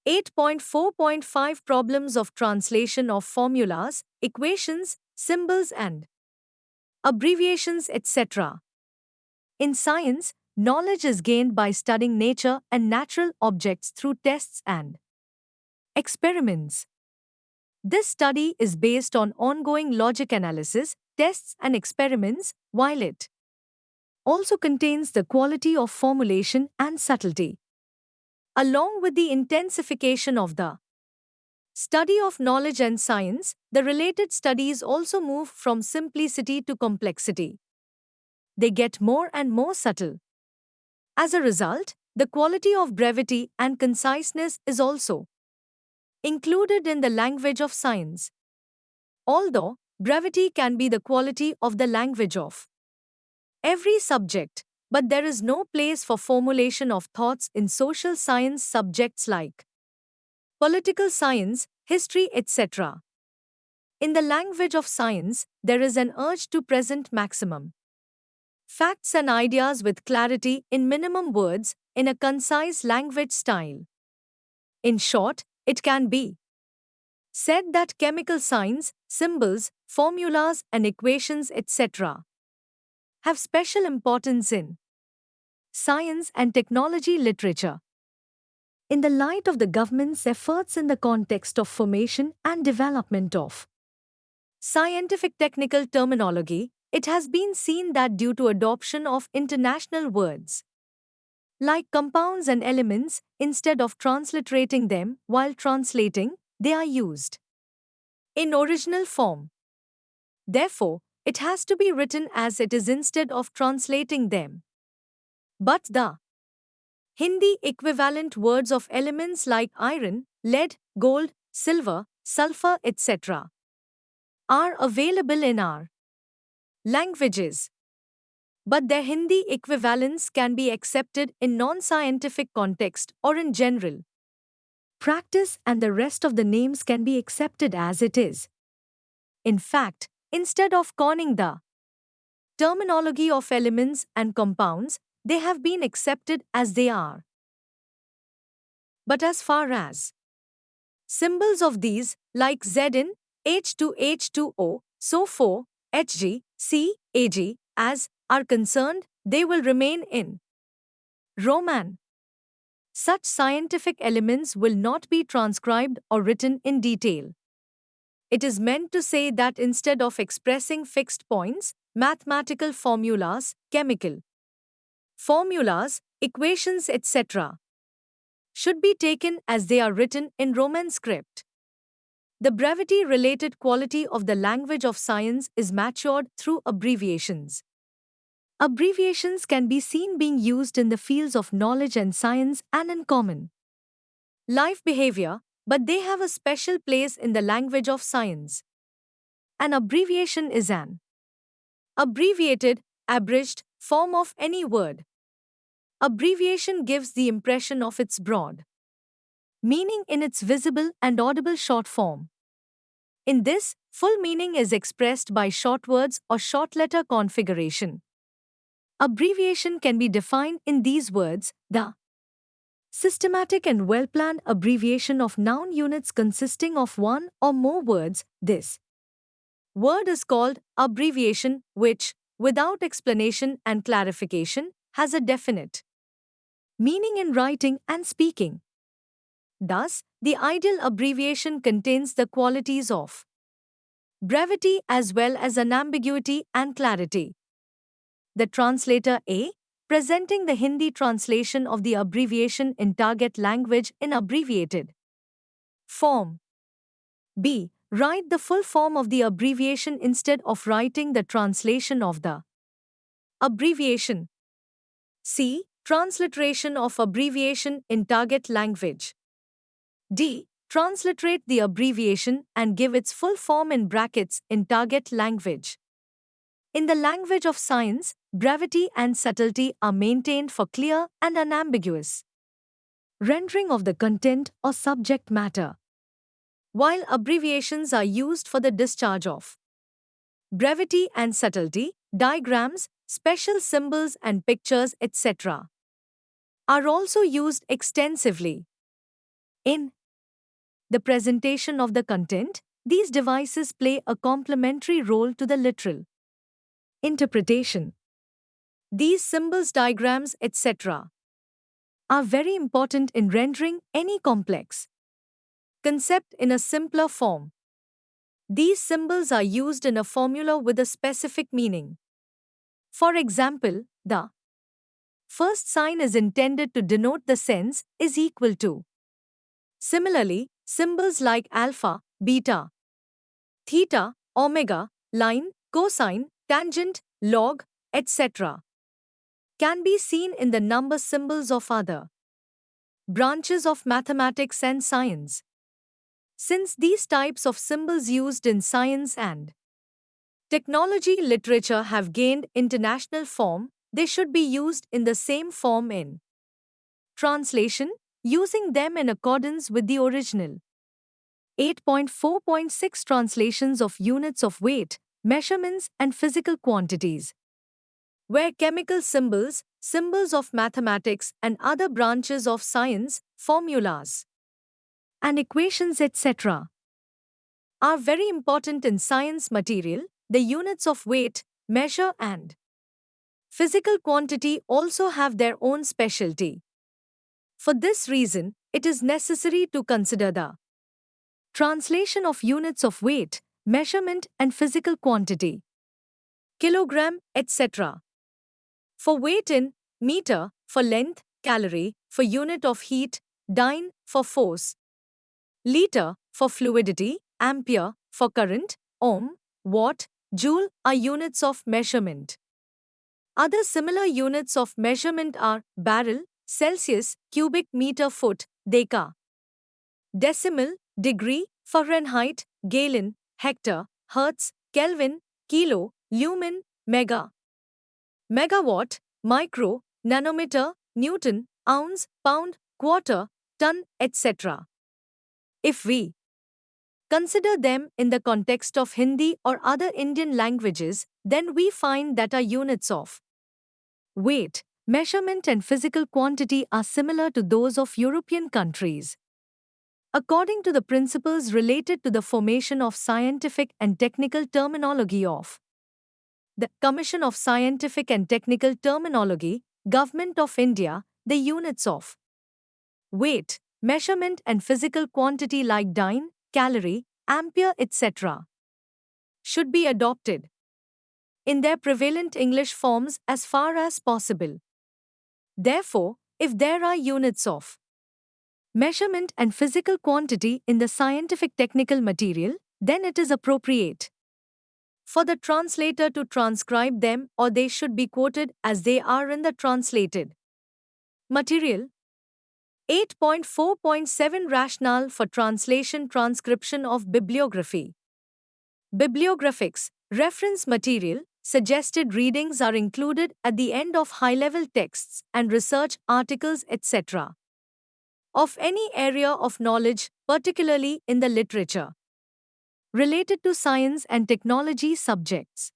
8.4.5 Problems of translation of formulas, equations, symbols and abbreviations, etc. In science, Knowledge is gained by studying nature and natural objects through tests and experiments. This study is based on ongoing logic analysis, tests, and experiments, while it also contains the quality of formulation and subtlety. Along with the intensification of the study of knowledge and science, the related studies also move from simplicity to complexity. They get more and more subtle. As a result, the quality of brevity and conciseness is also included in the language of science. Although brevity can be the quality of the language of every subject, but there is no place for formulation of thoughts in social science subjects like political science, history, etc. In the language of science, there is an urge to present maximum facts and ideas with clarity in minimum words in a concise language style. In short, it can be said that chemical signs, symbols, formulas, and equations, etc., have special importance in science and technology literature. In the light of the government's efforts in the context of formation and development of scientific technical terminology, it has been seen that due to adoption of international words like compounds and elements, instead of transliterating them while translating, they are used in original form. Therefore, it has to be written as it is instead of translating them. But the Hindi equivalent words of elements like iron, lead, gold, silver, sulfur, etc. are available in our languages. But their Hindi equivalents can be accepted in non-scientific context or in general practice, and the rest of the names can be accepted as it is. In fact, instead of conning the terminology of elements and compounds, they have been accepted as they are. But as far as symbols of these, like Zn, H2H2O, SO4, Hg, C, Ag, as are concerned, they will remain in Roman. Such scientific elements will not be transcribed or written in detail. It is meant to say that instead of expressing fixed points, mathematical formulas, chemical formulas, equations, etc., should be taken as they are written in Roman script. The brevity-related quality of the language of science is matured through abbreviations. Abbreviations can be seen being used in the fields of knowledge and science and in common life behavior, but they have a special place in the language of science. An abbreviation is an abbreviated, abridged form of any word. Abbreviation gives the impression of its broad meaning in its visible and audible short form. In this, full meaning is expressed by short words or short letter configuration. Abbreviation can be defined in these words: the systematic and well-planned abbreviation of noun units consisting of one or more words. This word is called abbreviation, which, without explanation and clarification, has a definite meaning in writing and speaking. Thus, the ideal abbreviation contains the qualities of brevity as well as unambiguity and clarity. The translator A, presenting the Hindi translation of the abbreviation in target language in abbreviated form. B, write the full form of the abbreviation instead of writing the translation of the abbreviation. C, transliteration of abbreviation in target language. D, transliterate the abbreviation and give its full form in brackets in target language. In the language of science, brevity and subtlety are maintained for clear and unambiguous rendering of the content or subject matter, while abbreviations are used for the discharge of brevity and subtlety. Diagrams, special symbols and pictures, etc., are also used extensively. In the presentation of the content, these devices play a complementary role to the literal interpretation. These symbols, diagrams, etc. are very important in rendering any complex concept in a simpler form. These symbols are used in a formula with a specific meaning. For example, the first sign is intended to denote the sense is equal to. Similarly, symbols like alpha, beta, theta, omega, line, cosine, tangent, log, etc. can be seen in the number symbols of other branches of mathematics and science. Since these types of symbols used in science and technology literature have gained international form, they should be used in the same form in translation, using them in accordance with the original. 8.4.6 Translations of units of weight, measurements, and physical quantities, where chemical symbols, symbols of mathematics, and other branches of science, formulas, and equations, etc., are very important in science material. The units of weight, measure, and physical quantity also have their own specialty. For this reason, it is necessary to consider the translation of units of weight, measurement, and physical quantity, kilogram, etc. For weight in meter, for length, calorie, for unit of heat, dyne, for force, liter, for fluidity, ampere, for current, ohm, watt, joule are units of measurement. Other similar units of measurement are barrel, Celsius, cubic meter, foot, deca, decimal, degree, Fahrenheit, gallon, hectare, hertz, Kelvin, kilo, lumen, mega, megawatt, micro, nanometer, newton, ounce, pound, quarter, ton, etc. If we consider them in the context of Hindi or other Indian languages, then we find that our units of weight, measurement, and physical quantity are similar to those of European countries. According to the principles related to the formation of scientific and technical terminology of the Commission of Scientific and Technical Terminology, Government of India, the units of weight, measurement, and physical quantity like dyne, calorie, ampere, etc. should be adopted in their prevalent English forms as far as possible. Therefore, if there are units of measurement and physical quantity in the scientific technical material, then it is appropriate for the translator to transcribe them, or they should be quoted as they are in the translated material. 8.4.7 Rationale for translation, transcription of bibliography. Bibliographics, reference material, suggested readings are included at the end of high-level texts and research articles, etc. of any area of knowledge, particularly in the literature related to science and technology subjects.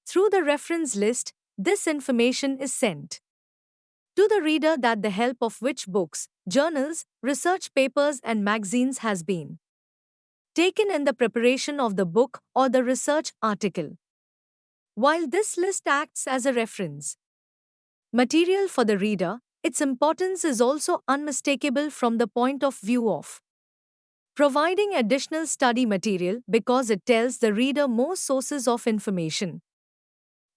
Through the reference list, this information is sent to the reader that the help of which books, journals, research papers, and magazines has been taken in the preparation of the book or the research article. While this list acts as a reference material for the reader, its importance is also unmistakable from the point of view of providing additional study material because it tells the reader more sources of information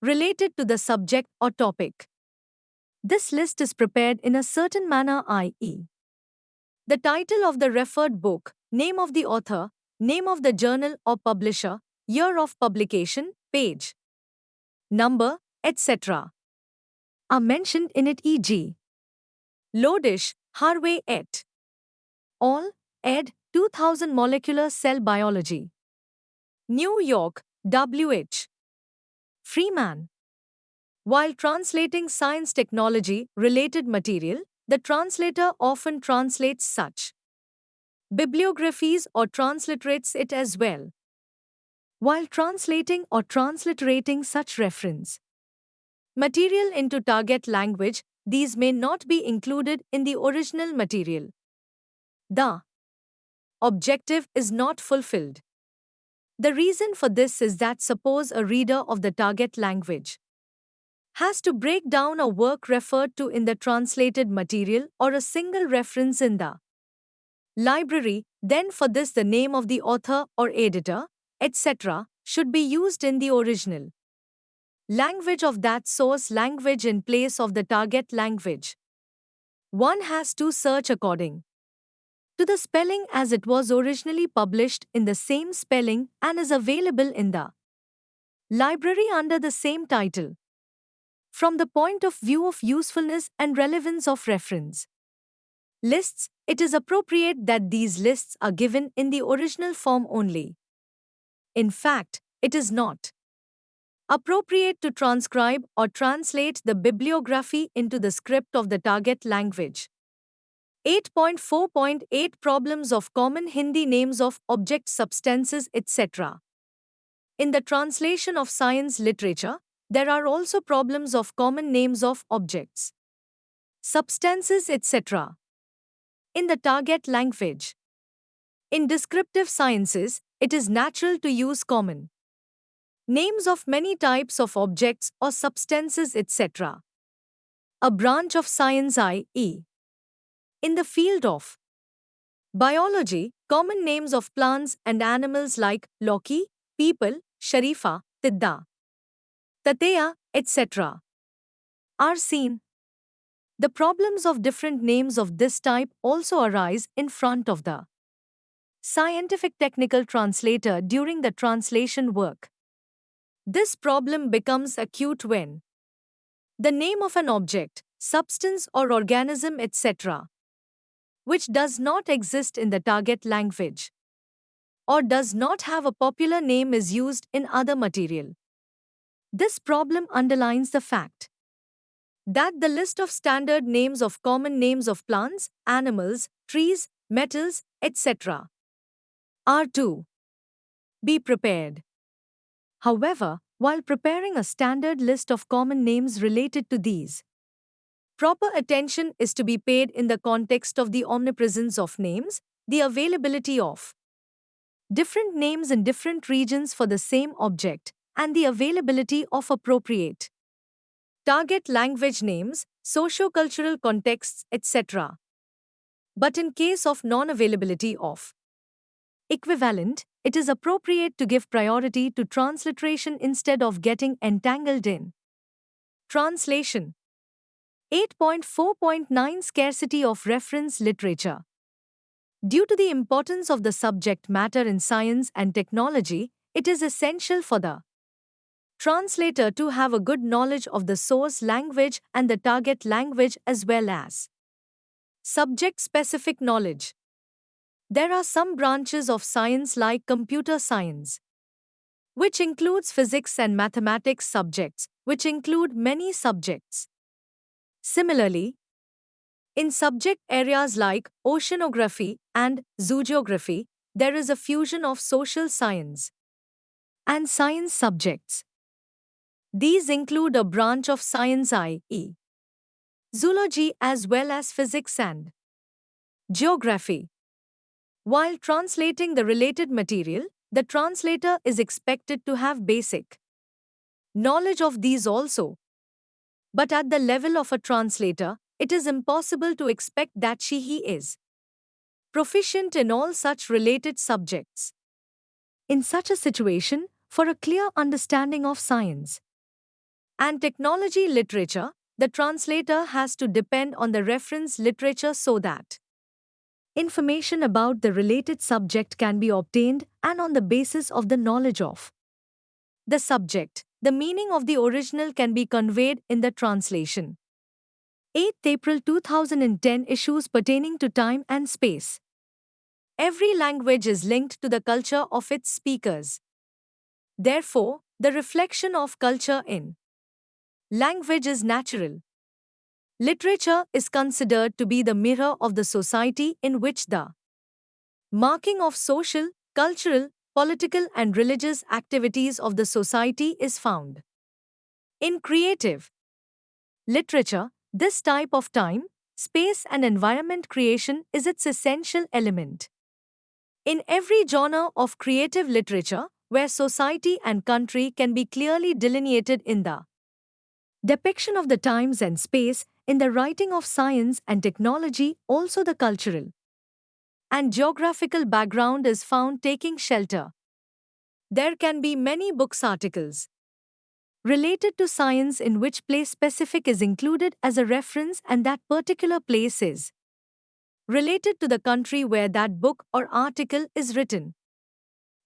related to the subject or topic. This list is prepared in a certain manner, i.e., the title of the referred book, name of the author, name of the journal or publisher, year of publication, page number, etc. are mentioned in it, e.g. Lodish, Harvey et al., ed. 2000 Molecular Cell Biology. New York, W.H. Freeman. While translating science technology related material, the translator often translates such bibliographies or transliterates it as well. While translating or transliterating such reference material into target language, these may not be included in the original material. The objective is not fulfilled. The reason for this is that suppose a reader of the target language has to break down a work referred to in the translated material or a single reference in the library, then for this the name of the author or editor, etc., should be used in the original language of that source language in place of the target language. One has to search according to the spelling as it was originally published in the same spelling and is available in the library under the same title. From the point of view of usefulness and relevance of reference lists, it is appropriate that these lists are given in the original form only. In fact, it is not appropriate to transcribe or translate the bibliography into the script of the target language. 8.4.8 Problems of common Hindi names of objects, substances, etc. In the translation of science literature, there are also problems of common names of objects, substances, etc. in the target language. In descriptive sciences, it is natural to use common names of many types of objects or substances, etc. A branch of science, i.e., in the field of biology, common names of plants and animals like Loki, people, Sharifa, Tidda, Tateya, etc. are seen. The problems of different names of this type also arise in front of the scientific technical translator during the translation work. This problem becomes acute when the name of an object, substance or organism, etc., which does not exist in the target language or does not have a popular name, is used in other material. This problem underlines the fact that the list of standard names of common names of plants, animals, trees, metals, etc. are to be prepared. However, while preparing a standard list of common names related to these, proper attention is to be paid in the context of the omnipresence of names, the availability of different names in different regions for the same object, and the availability of appropriate target language names, socio-cultural contexts, etc. But in case of non-availability of equivalent, it is appropriate to give priority to transliteration instead of getting entangled in translation. 8.4.9 Scarcity of reference literature. Due to the importance of the subject matter in science and technology, it is essential for the translator to have a good knowledge of the source language and the target language as well as subject-specific knowledge. There are some branches of science like computer science, which includes physics and mathematics subjects, which include many subjects. Similarly, in subject areas like oceanography and zoogeography, there is a fusion of social science and science subjects. These include a branch of science, i.e., zoology, as well as physics and geography. While translating the related material, the translator is expected to have basic knowledge of these also. But at the level of a translator, it is impossible to expect that he is proficient in all such related subjects. In such a situation, for a clear understanding of science and technology literature, the translator has to depend on the reference literature so that information about the related subject can be obtained, and on the basis of the knowledge of the subject, the meaning of the original can be conveyed in the translation. 8th April 2010 Issues pertaining to time and space. Every language is linked to the culture of its speakers. Therefore, the reflection of culture in language is natural. Literature is considered to be the mirror of the society in which the marking of social, cultural, political, and religious activities of the society is found. In creative literature, this type of time, space, and environment creation is its essential element. In every genre of creative literature, where society and country can be clearly delineated in the depiction of the times and space in the writing of science and technology, also the cultural and geographical background is found taking shelter. There can be many books articles related to science in which place specific is included as a reference and that particular place is related to the country where that book or article is written.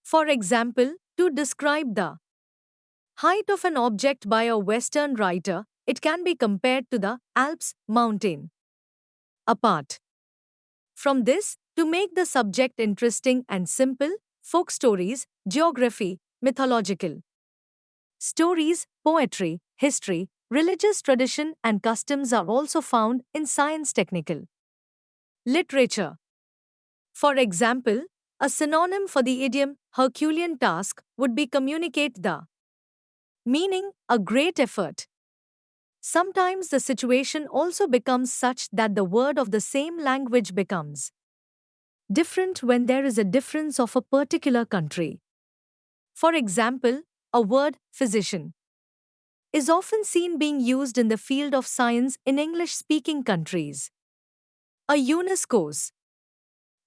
For example, to describe the height of an object by a Western writer, it can be compared to the Alps mountain. Apart from this, to make the subject interesting and simple, folk stories, geography, mythological stories, poetry, history, religious tradition, and customs are also found in science technical literature. For example, a synonym for the idiom Herculean task would be communicate the meaning a great effort. Sometimes the situation also becomes such that the word of the same language becomes different when there is a difference of a particular country. For example, a word physician is often seen being used in the field of science in English-speaking countries. A UNESCO's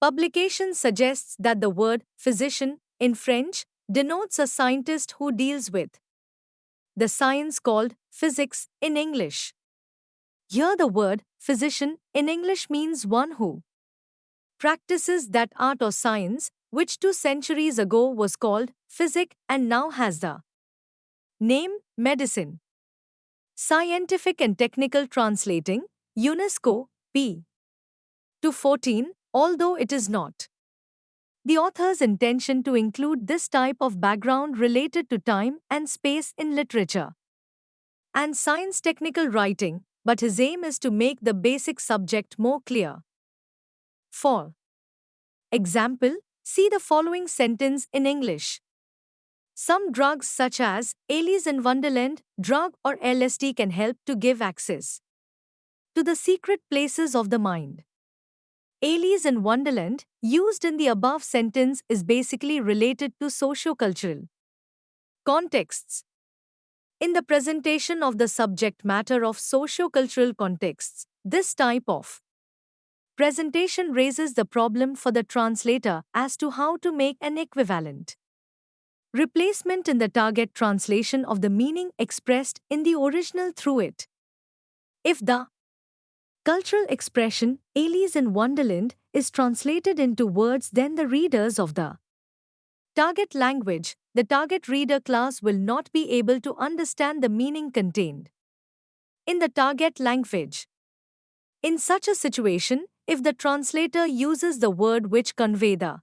publication suggests that the word physician in French denotes a scientist who deals with the science called physics in English. Here the word physician in English means one who practices that art or science which 2 centuries ago was called physic and now has the name medicine. Scientific and technical translating, UNESCO, p. 214, although it is not the author's intention to include this type of background related to time and space in literature and science technical writing, but his aim is to make the basic subject more clear. For example, see the following sentence in English. Some drugs such as Alice in Wonderland drug or LSD can help to give access to the secret places of the mind. Alice in Wonderland, used in the above sentence, is basically related to socio-cultural contexts. In the presentation of the subject matter of socio-cultural contexts, this type of presentation raises the problem for the translator as to how to make an equivalent replacement in the target translation of the meaning expressed in the original through it. If the cultural expression, Alice in Wonderland, is translated into words, then the readers of the target language, the target reader class, will not be able to understand the meaning contained in the target language. In such a situation, if the translator uses the word which convey the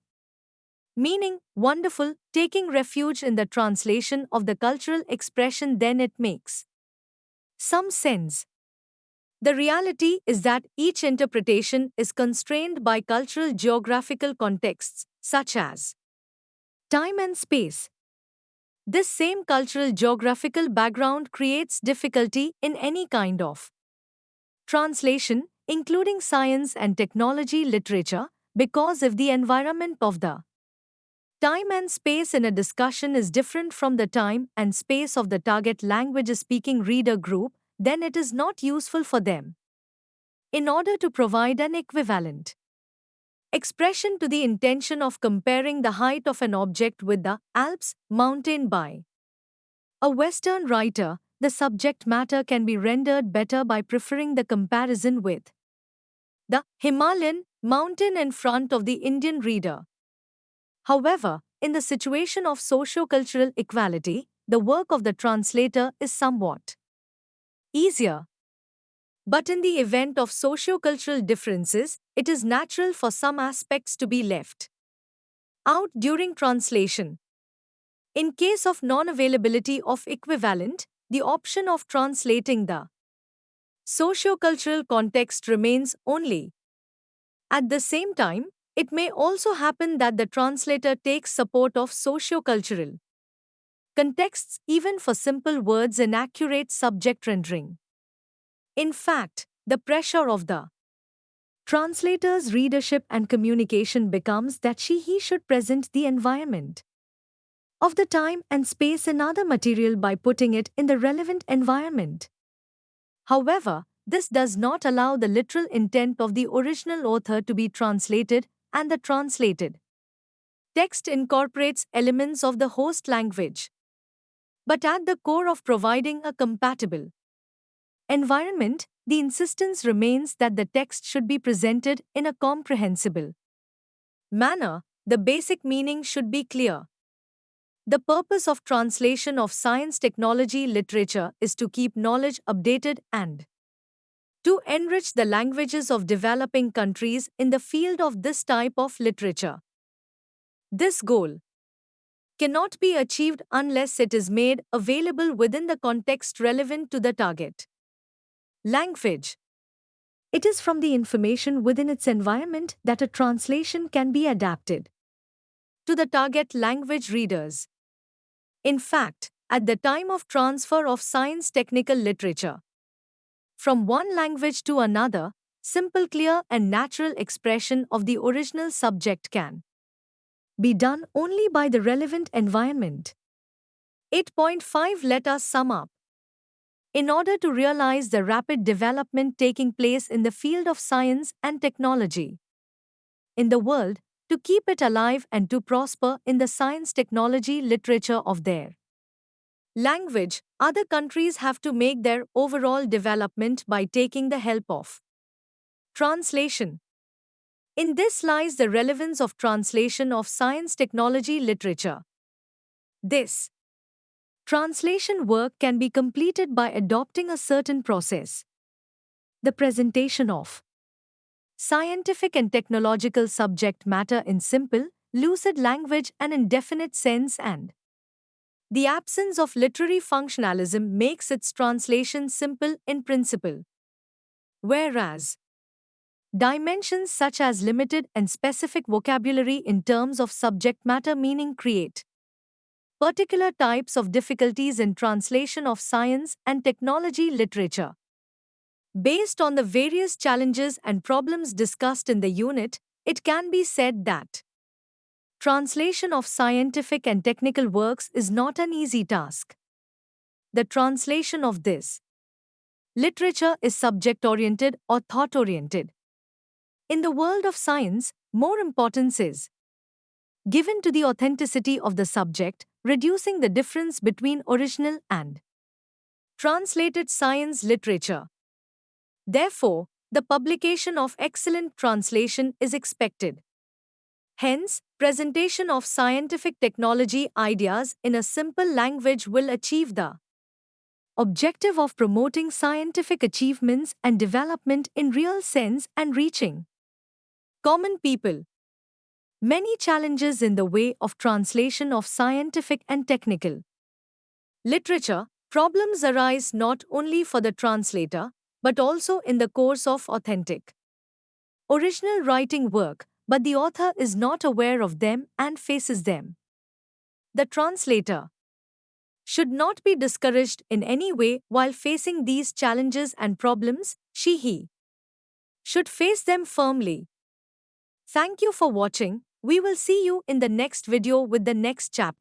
meaning wonderful, taking refuge in the translation of the cultural expression, then it makes some sense. The reality is that each interpretation is constrained by cultural geographical contexts, such as time and space. This same cultural geographical background creates difficulty in any kind of translation, including science and technology literature, because if the environment of the time and space in a discussion is different from the time and space of the target language-speaking reader group, then it is not useful for them. In order to provide an equivalent expression to the intention of comparing the height of an object with the Alps mountain by a Western writer, the subject matter can be rendered better by preferring the comparison with the Himalayan mountain in front of the Indian reader. However, in the situation of socio-cultural equality, the work of the translator is somewhat easier. But in the event of socio-cultural differences, it is natural for some aspects to be left out during translation. In case of non-availability of equivalent, the option of translating the socio-cultural context remains only. At the same time, it may also happen that the translator takes support of socio-cultural contexts even for simple words in accurate subject rendering. In fact, the pressure of the translator's readership and communication becomes that he should present the environment of the time and space in other material by putting it in the relevant environment. However, this does not allow the literal intent of the original author to be translated, and the translated text incorporates elements of the host language. But at the core of providing a compatible environment, the insistence remains that the text should be presented in a comprehensible manner. The basic meaning should be clear. The purpose of translation of science technology literature is to keep knowledge updated and to enrich the languages of developing countries in the field of this type of literature. This goal cannot be achieved unless it is made available within the context relevant to the target language. It is from the information within its environment that a translation can be adapted to the target language readers. In fact, at the time of transfer of science technical literature from one language to another, simple, clear, and natural expression of the original subject can be done only by the relevant environment. 8.5 Let us sum up. In order to realize the rapid development taking place in the field of science and technology in the world, to keep it alive and to prosper in the science technology literature of their language, other countries have to make their overall development by taking the help of translation. In this lies the relevance of translation of science technology literature. This translation work can be completed by adopting a certain process. The presentation of scientific and technological subject matter in simple, lucid language and in definite sense, and the absence of literary functionalism makes its translation simple in principle. Whereas dimensions such as limited and specific vocabulary in terms of subject matter meaning create particular types of difficulties in translation of science and technology literature. Based on the various challenges and problems discussed in the unit, it can be said that translation of scientific and technical works is not an easy task. The translation of this literature is subject-oriented or thought-oriented. In the world of science, more importance is given to the authenticity of the subject, reducing the difference between original and translated science literature. Therefore, the publication of excellent translation is expected. Hence, presentation of scientific technology ideas in a simple language will achieve the objective of promoting scientific achievements and development in real sense and reaching common people. Many challenges in the way of translation of scientific and technical literature. Problems arise not only for the translator, but also in the course of authentic original writing work, but the author is not aware of them and faces them. The translator should not be discouraged in any way while facing these challenges and problems. He should face them firmly. Thank you for watching. We will see you in the next video with the next chapter.